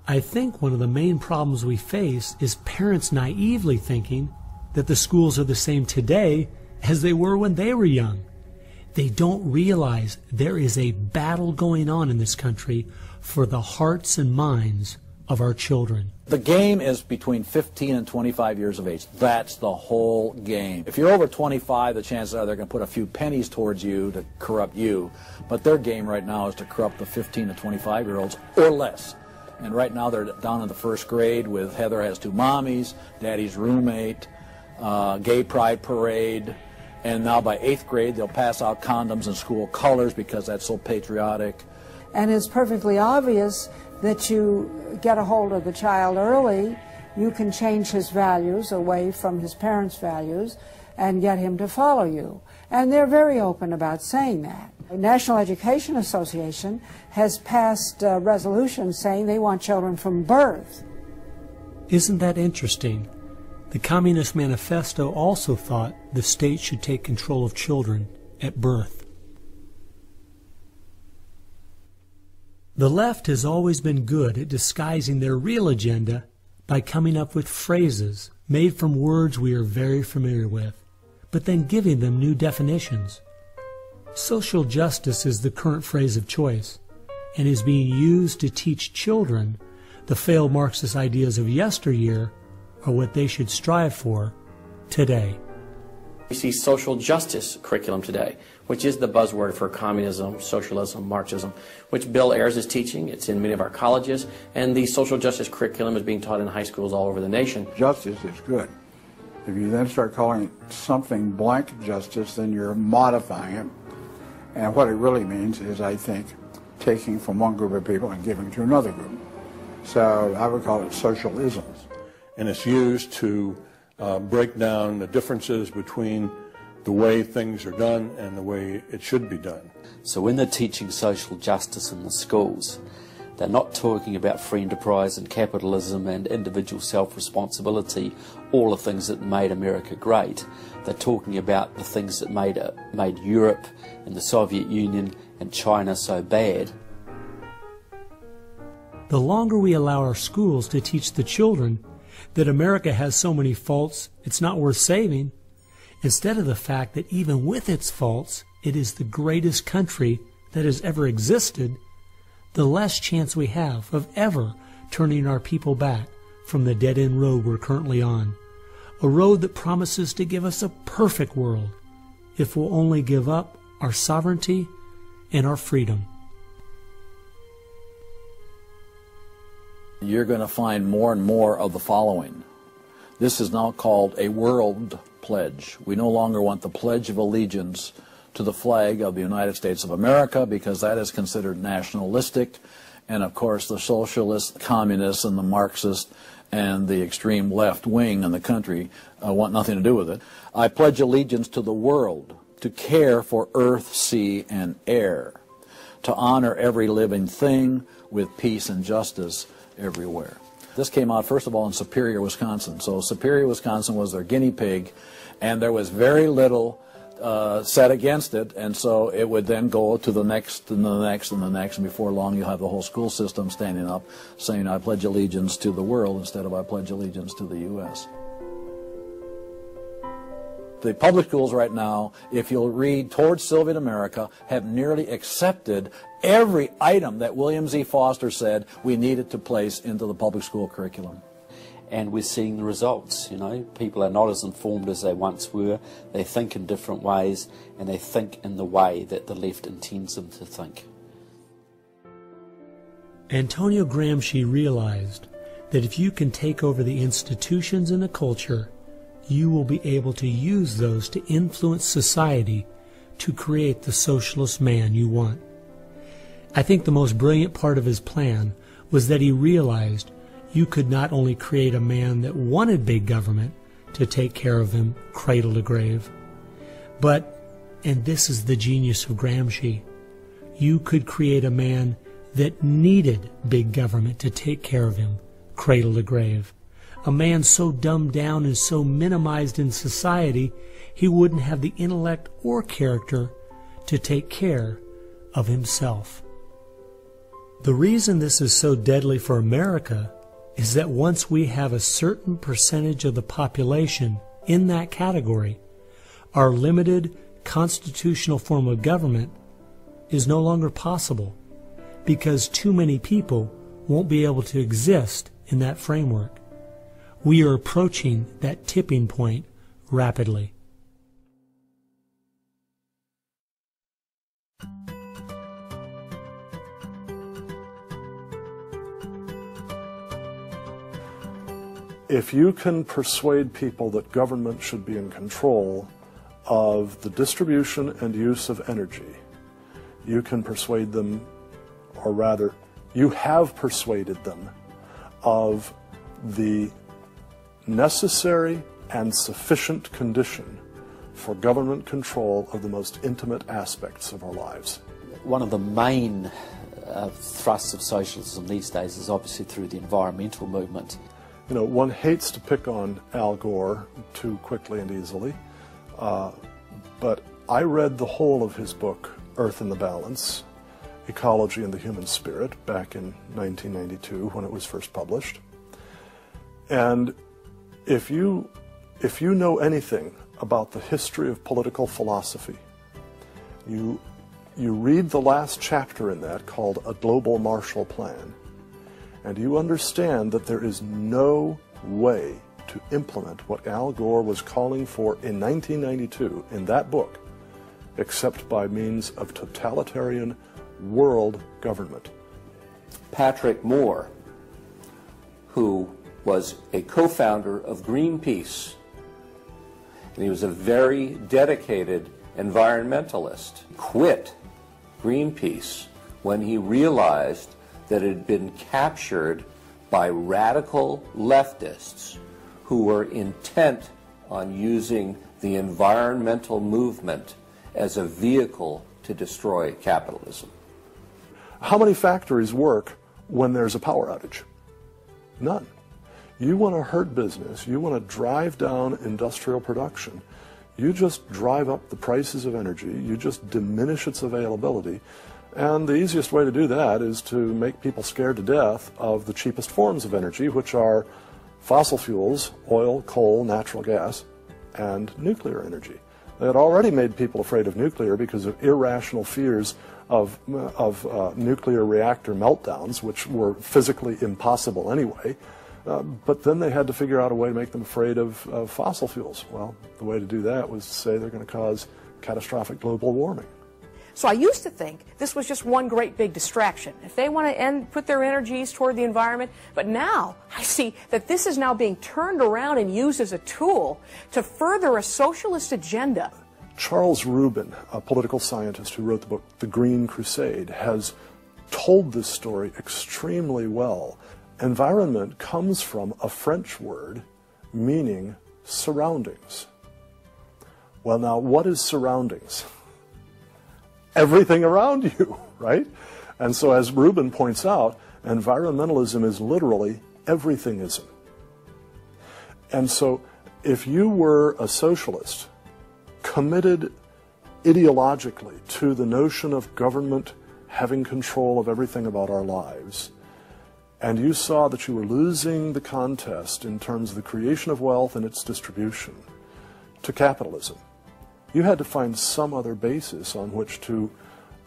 I think one of the main problems we face is parents naively thinking that the schools are the same today as they were when they were young. They don't realize there is a battle going on in this country for the hearts and minds of our children. The game is between 15 and 25 years of age. That's the whole game. If you're over 25, the chances are they're going to put a few pennies towards you to corrupt you. But their game right now is to corrupt the 15 to 25-year-olds or less. And right now they're down in the first grade with Heather Has Two Mommies, Daddy's Roommate, Gay Pride Parade, and now by 8th grade they'll pass out condoms in school colors because that's so patriotic. And it's perfectly obvious that you get a hold of the child early, you can change his values away from his parents' values and get him to follow you. And they're very open about saying that. The National Education Association has passed resolutions saying they want children from birth. Isn't that interesting? The Communist Manifesto also thought the state should take control of children at birth. The left has always been good at disguising their real agenda by coming up with phrases made from words we are very familiar with, but then giving them new definitions. Social justice is the current phrase of choice and is being used to teach children the failed Marxist ideas of yesteryear are what they should strive for today. We see social justice curriculum today, which is the buzzword for communism, socialism, Marxism, which Bill Ayers is teaching. It's in many of our colleges, and the social justice curriculum is being taught in high schools all over the nation. Justice is good. If you then start calling it something blank justice, then you're modifying it. And what it really means is, I think, taking from one group of people and giving to another group. So I would call it socialisms. and it's used to break down the differences between the way things are done and the way it should be done. So when they're teaching social justice in the schools, they're not talking about free enterprise and capitalism and individual self-responsibility, all the things that made America great. They're talking about the things that made Europe and the Soviet Union and China so bad. The longer we allow our schools to teach the children that America has so many faults it's not worth saving, instead of the fact that even with its faults, it is the greatest country that has ever existed, the less chance we have of ever turning our people back from the dead-end road we're currently on, a road that promises to give us a perfect world if we'll only give up our sovereignty and our freedom. You're going to find more and more of the following. This is now called a world pledge. We no longer want the Pledge of Allegiance to the flag of the United States of America because that is considered nationalistic, and of course the socialists, communists, and the Marxists and the extreme left wing in the country want nothing to do with it. I pledge allegiance to the world, to care for earth, sea, and air, to honor every living thing with peace and justice everywhere. This came out, first of all, in Superior, Wisconsin. So Superior, Wisconsin was their guinea pig, and there was very little said against it, and so it would then go to the next and the next and the next, and before long you'll have the whole school system standing up saying, I pledge allegiance to the world instead of I pledge allegiance to the U.S. The public schools right now, if you'll read Towards Soviet America, have nearly accepted every item that William Z. Foster said we needed to place into the public school curriculum. And we're seeing the results, you know. People are not as informed as they once were. They think in different ways, and they think in the way that the left intends them to think. Antonio Gramsci realized that if you can take over the institutions and the culture, you will be able to use those to influence society to create the socialist man you want. I think the most brilliant part of his plan was that he realized you could not only create a man that wanted big government to take care of him cradle to grave, but, and this is the genius of Gramsci, you could create a man that needed big government to take care of him cradle to grave. A man so dumbed down and so minimized in society, he wouldn't have the intellect or character to take care of himself. The reason this is so deadly for America is that once we have a certain percentage of the population in that category, our limited constitutional form of government is no longer possible because too many people won't be able to exist in that framework. We are approaching that tipping point rapidly. If you can persuade people that government should be in control of the distribution and use of energy, you can persuade them, or rather, you have persuaded them of the necessary and sufficient condition for government control of the most intimate aspects of our lives. One of the main thrusts of socialism these days is obviously through the environmental movement. You know, one hates to pick on Al Gore too quickly and easily, but I read the whole of his book, Earth in the Balance, Ecology and the Human Spirit, back in 1992 when it was first published. And if you know anything about the history of political philosophy, you read the last chapter in that called A Global Marshall Plan, and you understand that there is no way to implement what Al Gore was calling for in 1992 in that book except by means of totalitarian world government. Patrick Moore, who was a co-founder of Greenpeace, and he was a very dedicated environmentalist, quit Greenpeace when he realized that it had been captured by radical leftists who were intent on using the environmental movement as a vehicle to destroy capitalism. How many factories work when there's a power outage? None. You want to hurt business, you want to drive down industrial production, you just drive up the prices of energy, you just diminish its availability, and the easiest way to do that is to make people scared to death of the cheapest forms of energy, which are fossil fuels, oil, coal, natural gas, and nuclear energy. They had already made people afraid of nuclear because of irrational fears of nuclear reactor meltdowns, which were physically impossible anyway. But then they had to figure out a way to make them afraid of fossil fuels. Well, the way to do that was to say they're going to cause catastrophic global warming. So I used to think this was just one great big distraction. If they want to put their energies toward the environment, but now I see that this is now being turned around and used as a tool to further a socialist agenda. Charles Rubin, a political scientist who wrote the book The Green Crusade, has told this story extremely well. Environment comes from a French word meaning surroundings. Well, now, what is surroundings? Everything around you, right? And so, as Rubin points out, environmentalism is literally everythingism. And so, if you were a socialist, committed ideologically to the notion of government having control of everything about our lives, and you saw that you were losing the contest in terms of the creation of wealth and its distribution to capitalism, you had to find some other basis on which to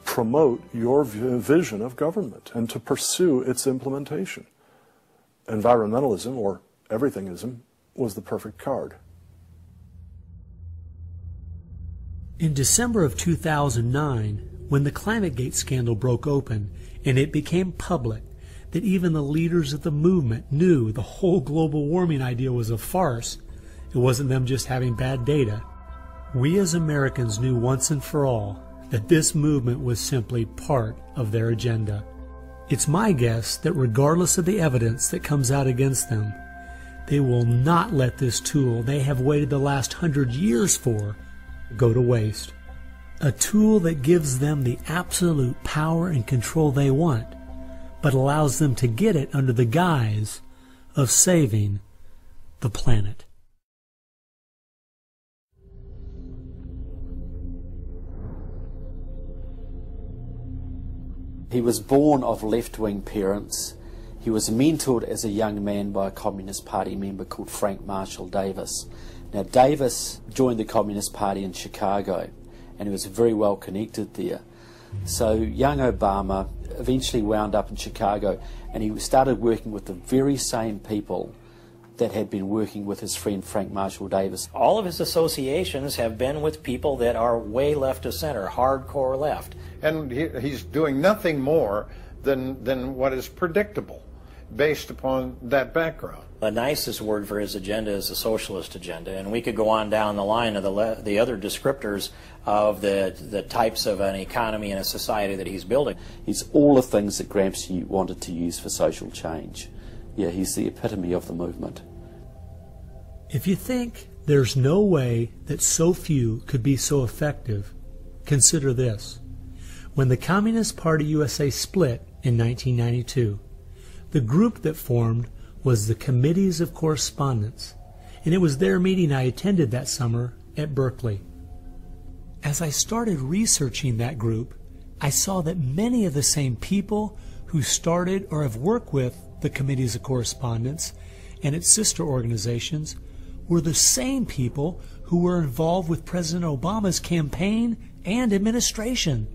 promote your vision of government and to pursue its implementation. Environmentalism, or everythingism, was the perfect card. In December of 2009, when the ClimateGate scandal broke open and it became public that even the leaders of the movement knew the whole global warming idea was a farce, it wasn't them just having bad data, we as Americans knew once and for all that this movement was simply part of their agenda. It's my guess that regardless of the evidence that comes out against them, they will not let this tool they have waited the last 100 years for go to waste. A tool that gives them the absolute power and control they want, but allows them to get it under the guise of saving the planet. He was born of left-wing parents. He was mentored as a young man by a Communist Party member called Frank Marshall Davis. Now, Davis joined the Communist Party in Chicago, and he was very well connected there. So young Obama eventually wound up in Chicago, and he started working with the very same people that had been working with his friend Frank Marshall Davis. All of his associations have been with people that are way left of center, hardcore left. And he's doing nothing more than what is predictable based upon that background. The nicest word for his agenda is the socialist agenda, and we could go on down the line of the other descriptors of the types of an economy and a society that he's building. He's all the things that Gramsci wanted to use for social change. Yeah, he's the epitome of the movement. If you think there's no way that so few could be so effective, consider this. When the Communist Party USA split in 1992, the group that formed was the Committees of Correspondence, and it was their meeting I attended that summer at Berkeley. As I started researching that group, I saw that many of the same people who started or have worked with the Committees of Correspondence and its sister organizations were the same people who were involved with President Obama's campaign and administration.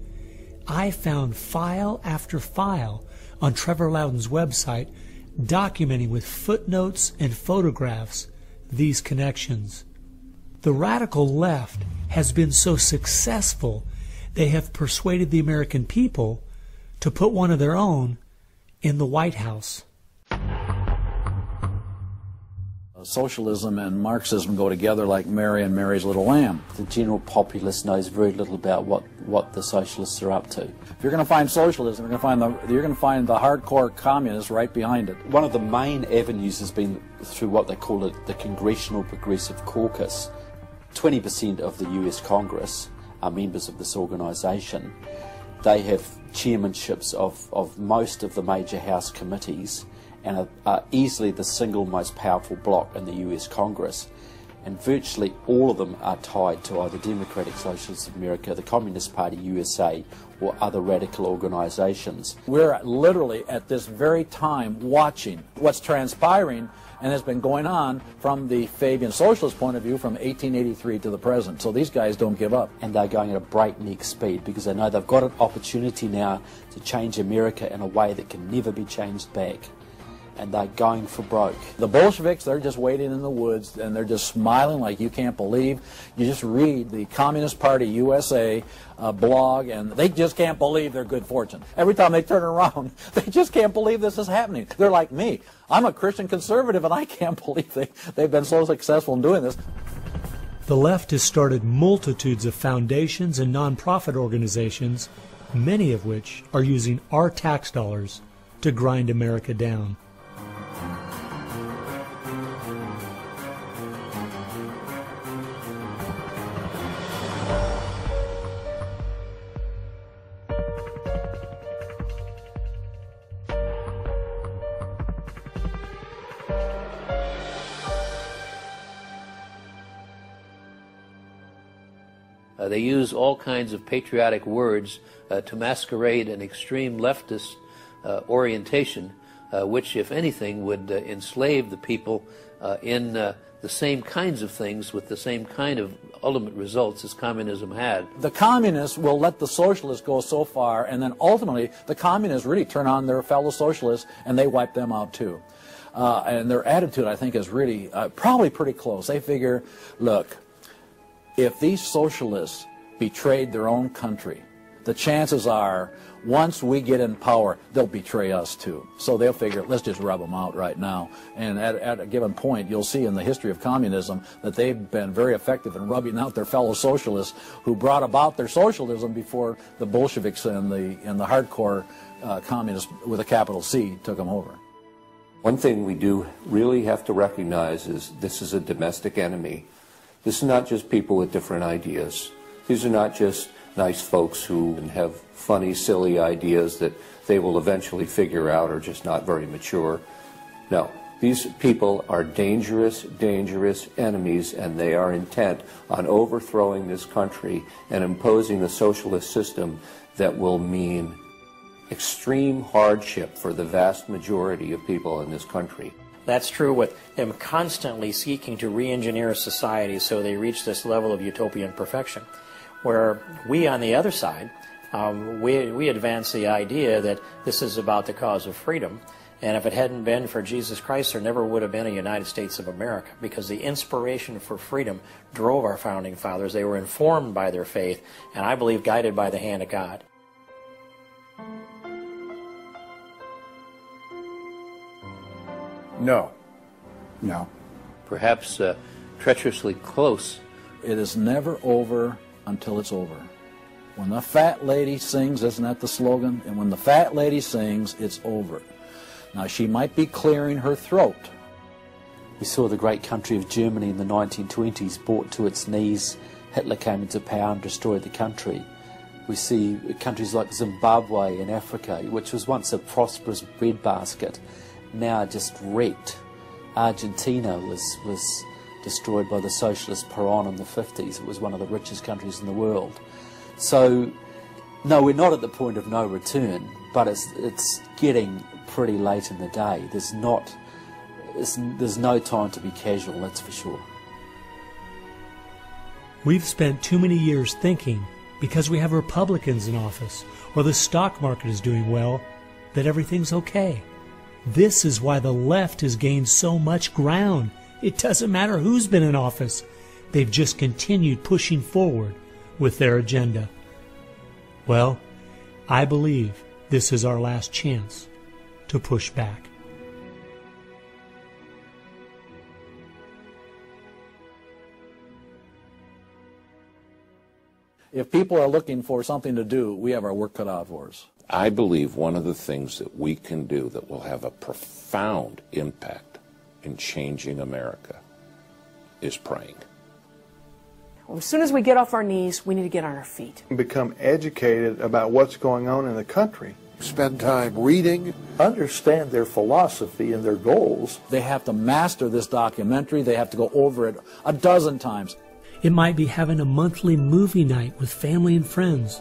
I found file after file on Trevor Loudon's website documenting with footnotes and photographs these connections. The radical left has been so successful they have persuaded the American people to put one of their own in the White House. socialism and Marxism go together like Mary and Mary's little lamb. The general populace knows very little about what the socialists are up to. If you're going to find socialism, you're going to find the hardcore communists right behind it. One of the main avenues has been through what they call the Congressional Progressive Caucus. 20% of the US Congress are members of this organisation. They have chairmanships of most of the major House committees and are easily the single most powerful bloc in the US Congress. And virtually all of them are tied to either Democratic Socialists of America, the Communist Party USA, or other radical organisations. We're literally at this very time watching what's transpiring and has been going on from the Fabian socialist point of view from 1883 to the present. So these guys don't give up. And they're going at a breakneck speed because they know they've got an opportunity now to change America in a way that can never be changed back. And they're going for broke. The Bolsheviks, they're just waiting in the woods and they're just smiling like you can't believe. You just read the Communist Party USA blog and they just can't believe their good fortune. Every time they turn around, they just can't believe this is happening. They're like me. I'm a Christian conservative and I can't believe they've been so successful in doing this. The left has started multitudes of foundations and nonprofit organizations, many of which are using our tax dollars to grind America down. They use all kinds of patriotic words to masquerade an extreme leftist orientation, which, if anything, would enslave the people in the same kinds of things with the same kind of ultimate results as communism had. The communists will let the socialists go so far, and then ultimately the communists really turn on their fellow socialists and they wipe them out too. And their attitude, I think, is really probably pretty close. They figure, look, if these socialists betrayed their own country, the chances are, once we get in power, they'll betray us too. So they'll figure, let's just rub them out right now. And at a given point, you'll see in the history of communism that they've been very effective in rubbing out their fellow socialists who brought about their socialism before the Bolsheviks and the hardcore communists with a capital C took them over. One thing we do really have to recognize is this is a domestic enemy. This is not just people with different ideas. These are not just nice folks who have funny, silly ideas that they will eventually figure out are just not very mature. No, these people are dangerous, dangerous enemies, and they are intent on overthrowing this country and imposing a socialist system that will mean extreme hardship for the vast majority of people in this country. That's true with them constantly seeking to re-engineer society so they reach this level of utopian perfection. Where we, on the other side, we advance the idea that this is about the cause of freedom, and if it hadn't been for Jesus Christ, there never would have been a United States of America, because the inspiration for freedom drove our founding fathers. They were informed by their faith, and I believe guided by the hand of God. No. No. Perhaps treacherously close. It is never over until it's over. When the fat lady sings, isn't that the slogan? And when the fat lady sings, it's over. Now, she might be clearing her throat. We saw the great country of Germany in the 1920s brought to its knees. Hitler came into power and destroyed the country. We see countries like Zimbabwe in Africa, which was once a prosperous breadbasket, now just wrecked. Argentina was destroyed by the socialist Perón in the 50s. It was one of the richest countries in the world. So, no, we're not at the point of no return, but it's getting pretty late in the day. There's no time to be casual, that's for sure. We've spent too many years thinking, because we have Republicans in office, or the stock market is doing well, that everything's okay. This is why the left has gained so much ground. It doesn't matter who's been in office. They've just continued pushing forward with their agenda. Well, I believe this is our last chance to push back. If people are looking for something to do, we have our work cut out for us. I believe one of the things that we can do that will have a profound impact in changing America is praying. As soon as we get off our knees, we need to get on our feet. Become educated about what's going on in the country. Spend time reading, understand their philosophy and their goals. They have to master this documentary. They have to go over it a dozen times. It might be having a monthly movie night with family and friends,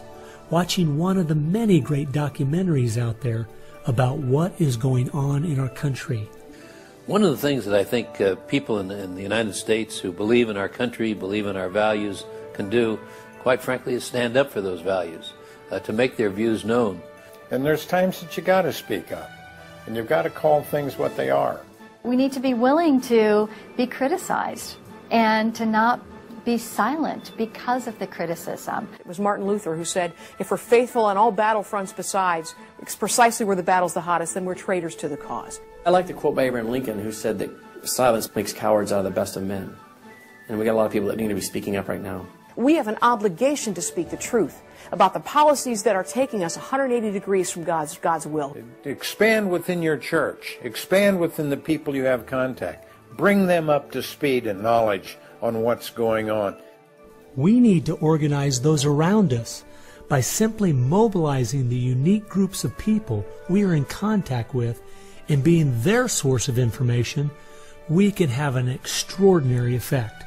watching one of the many great documentaries out there about what is going on in our country. One of the things that I think people in the United States who believe in our country, believe in our values, can do, quite frankly, is stand up for those values, to make their views known. And there's times that you got to speak up, and you've got to call things what they are. We need to be willing to be criticized and to not be silent because of the criticism. It was Martin Luther who said, if we're faithful on all battlefronts besides, it's precisely where the battle's the hottest, then we're traitors to the cause. I like to quote by Abraham Lincoln, who said that silence makes cowards out of the best of men. And we got a lot of people that need to be speaking up right now. We have an obligation to speak the truth about the policies that are taking us 180 degrees from God's will. Expand within your church. Expand within the people you have contact. Bring them up to speed and knowledge on what's going on. We need to organize those around us by simply mobilizing the unique groups of people we are in contact with and being their source of information. We can have an extraordinary effect.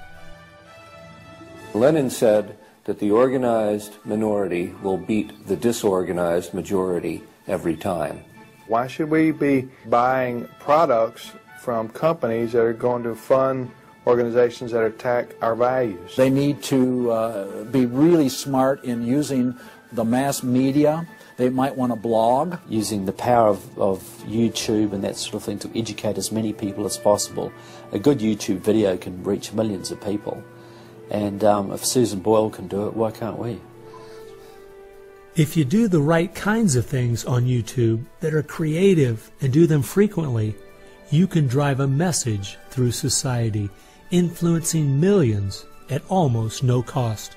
Lenin said that the organized minority will beat the disorganized majority every time. Why should we be buying products from companies that are going to fund organizations that attack our values? They need to be really smart in using the mass media. They might want to blog. Using the power of YouTube and that sort of thing to educate as many people as possible. A good YouTube video can reach millions of people. And if Susan Boyle can do it, why can't we? If you do the right kinds of things on YouTube that are creative and do them frequently, you can drive a message through society, influencing millions at almost no cost.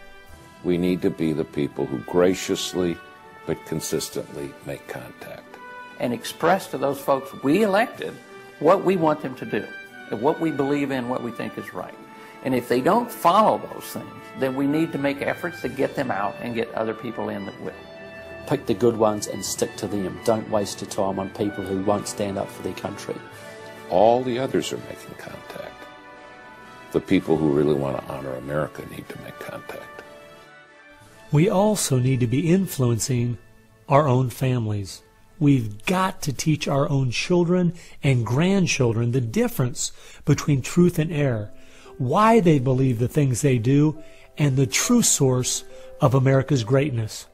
We need to be the people who graciously but consistently make contact. And express to those folks we elected what we want them to do, and what we believe in, what we think is right. And if they don't follow those things, then we need to make efforts to get them out and get other people in that will. Pick the good ones and stick to them. Don't waste your time on people who won't stand up for their country. All the others are making contact. The people who really want to honor America need to make contact. We also need to be influencing our own families. We've got to teach our own children and grandchildren the difference between truth and error, why they believe the things they do, and the true source of America's greatness.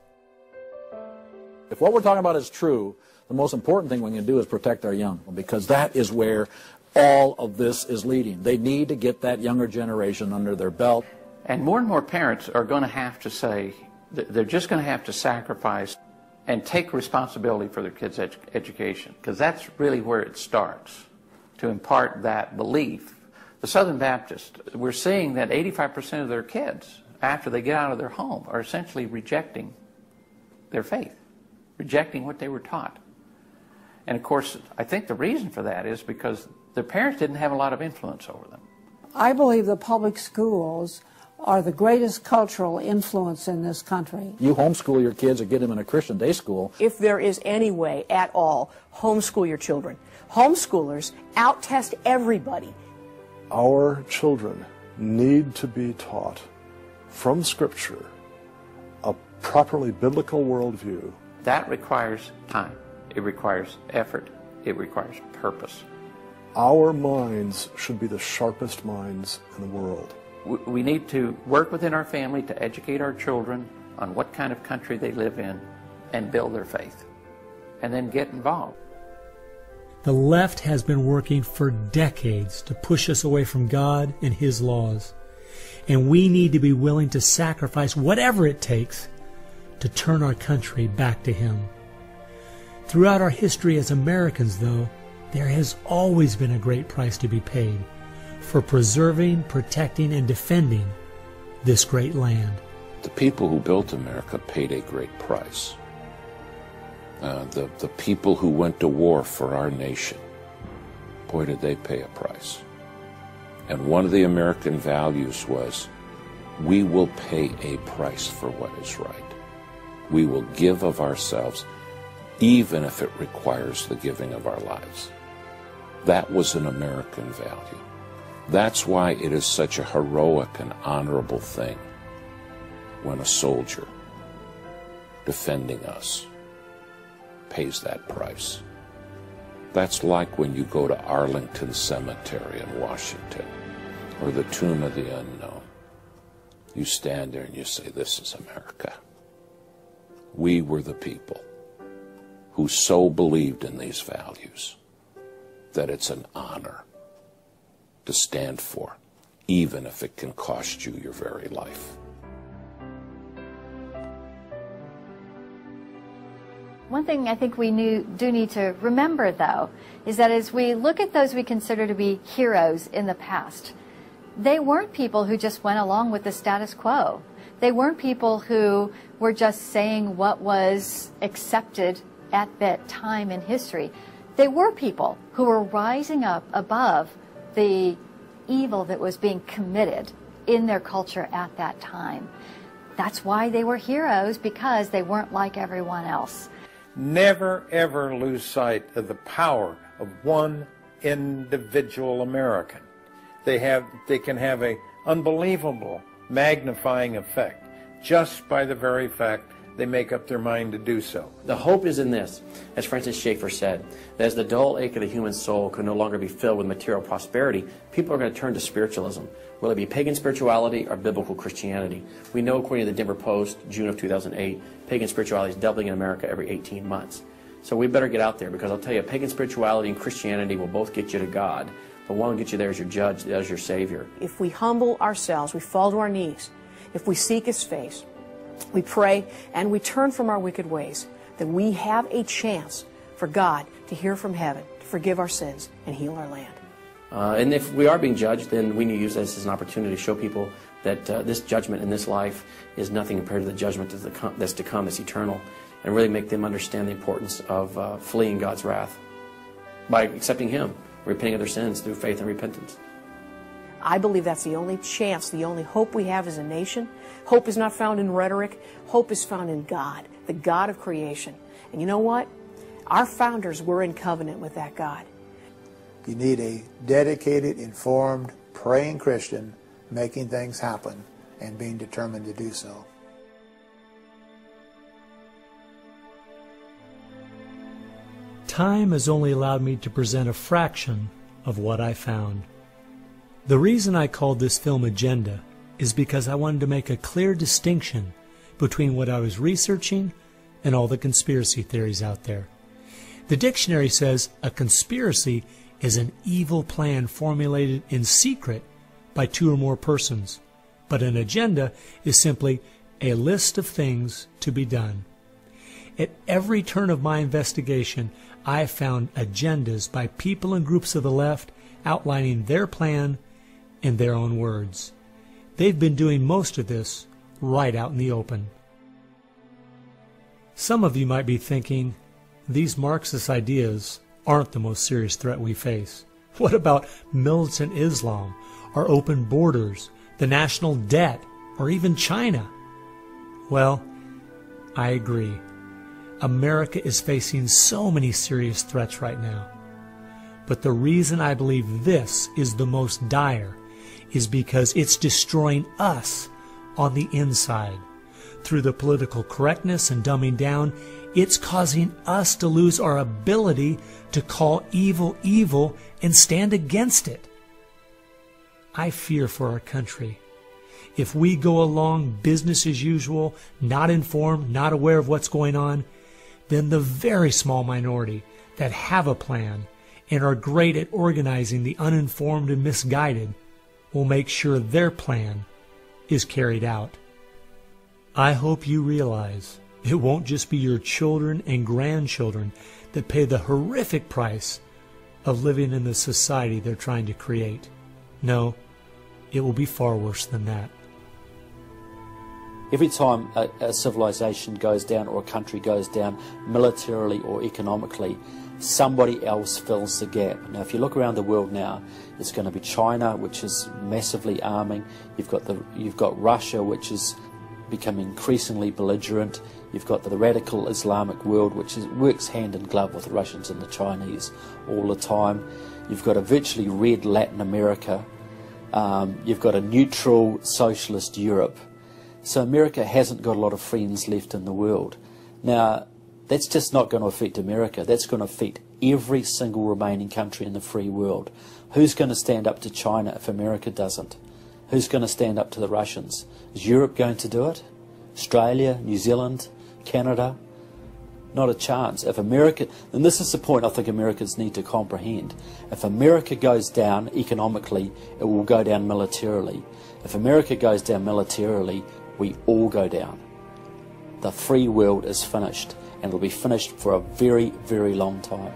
If what we're talking about is true, the most important thing we can do is protect our young, because that is where all of this is leading. They need to get that younger generation under their belt. And more parents are going to have to say, they're just going to have to sacrifice and take responsibility for their kids' education, because that's really where it starts, to impart that belief. The Southern Baptists, we're seeing that 85% of their kids, after they get out of their home, are essentially rejecting their faith, rejecting what they were taught. And of course, I think the reason for that is because their parents didn't have a lot of influence over them. I believe the public schools are the greatest cultural influence in this country. You homeschool your kids or get them in a Christian day school. If there is any way at all, homeschool your children. Homeschoolers out-test everybody. Our children need to be taught from Scripture a properly biblical worldview. That requires time. It requires effort. It requires purpose. Our minds should be the sharpest minds in the world. We need to work within our family to educate our children on what kind of country they live in and build their faith, and then get involved. The left has been working for decades to push us away from God and His laws, and we need to be willing to sacrifice whatever it takes to turn our country back to Him. Throughout our history as Americans, though, there has always been a great price to be paid for preserving, protecting, and defending this great land. The people who built America paid a great price. The people who went to war for our nation, boy, did they pay a price. And one of the American values was, we will pay a price for what is right. We will give of ourselves, even if it requires the giving of our lives. That was an American value. That's why it is such a heroic and honorable thing when a soldier defending us pays that price. That's like when you go to Arlington Cemetery in Washington, or the Tomb of the Unknown. You stand there and you say, this is America. We were the people who so believed in these values that it's an honor to stand for, even if it can cost you your very life. One thing I think we do need to remember, though, is that as we look at those we consider to be heroes in the past, they weren't people who just went along with the status quo. They weren't people who were just saying what was accepted at that time in history. They were people who were rising up above the evil that was being committed in their culture at that time. That's why they were heroes, because they weren't like everyone else. Never, ever lose sight of the power of one individual American. They can have an unbelievable magnifying effect just by the very fact they make up their mind to do so. The hope is in this, as Francis Schaeffer said, that as the dull ache of the human soul can no longer be filled with material prosperity, people are going to turn to spiritualism, whether it be pagan spirituality or biblical Christianity. We know, according to the Denver Post, June of 2008, pagan spirituality is doubling in America every 18 months. So we better get out there, because I'll tell you, pagan spirituality and Christianity will both get you to God, but one will get you there as your judge, as your Savior. If we humble ourselves, we fall to our knees, if we seek His face, we pray, and we turn from our wicked ways, then we have a chance for God to hear from heaven, to forgive our sins, and heal our land. And if we are being judged, then we need to use this as an opportunity to show people that this judgment in this life is nothing compared to the judgment that's to come, that's eternal, and really make them understand the importance of fleeing God's wrath by accepting Him, repenting of their sins through faith and repentance. I believe that's the only chance, the only hope we have as a nation. Hope is not found in rhetoric. Hope is found in God, the God of creation. And you know what? Our founders were in covenant with that God. You need a dedicated, informed, praying Christian making things happen and being determined to do so. Time has only allowed me to present a fraction of what I found. The reason I called this film Agenda is because I wanted to make a clear distinction between what I was researching and all the conspiracy theories out there. The dictionary says a conspiracy is an evil plan formulated in secret by two or more persons, but an agenda is simply a list of things to be done. At every turn of my investigation, I found agendas by people and groups of the left outlining their plan in their own words. They've been doing most of this right out in the open. Some of you might be thinking, these Marxist ideas aren't the most serious threat we face. What about militant Islam, our open borders, the national debt, or even China? Well, I agree. America is facing so many serious threats right now. But the reason I believe this is the most dire is because it's destroying us on the inside. Through the political correctness and dumbing down, it's causing us to lose our ability to call evil evil and stand against it. I fear for our country. If we go along business as usual, not informed, not aware of what's going on, then the very small minority that have a plan and are great at organizing the uninformed and misguided will make sure their plan is carried out. I hope you realize it won't just be your children and grandchildren that pay the horrific price of living in the society they're trying to create. No, it will be far worse than that. Every time a civilization goes down or a country goes down militarily or economically, somebody else fills the gap. Now, if you look around the world now, it's going to be China, which is massively arming. You've got Russia, which is becoming increasingly belligerent. You've got the radical Islamic world, which works hand in glove with the Russians and the Chinese all the time. You've got a virtually red Latin America. You've got a neutral socialist Europe. So America hasn't got a lot of friends left in the world. Now, that's just not going to affect America. That's going to affect every single remaining country in the free world. Who's going to stand up to China if America doesn't? Who's going to stand up to the Russians? Is Europe going to do it? Australia, New Zealand, Canada? Not a chance. If America, and this is the point I think Americans need to comprehend, if America goes down economically, it will go down militarily. If America goes down militarily, we all go down. The free world is finished, and it will be finished for a very, very long time.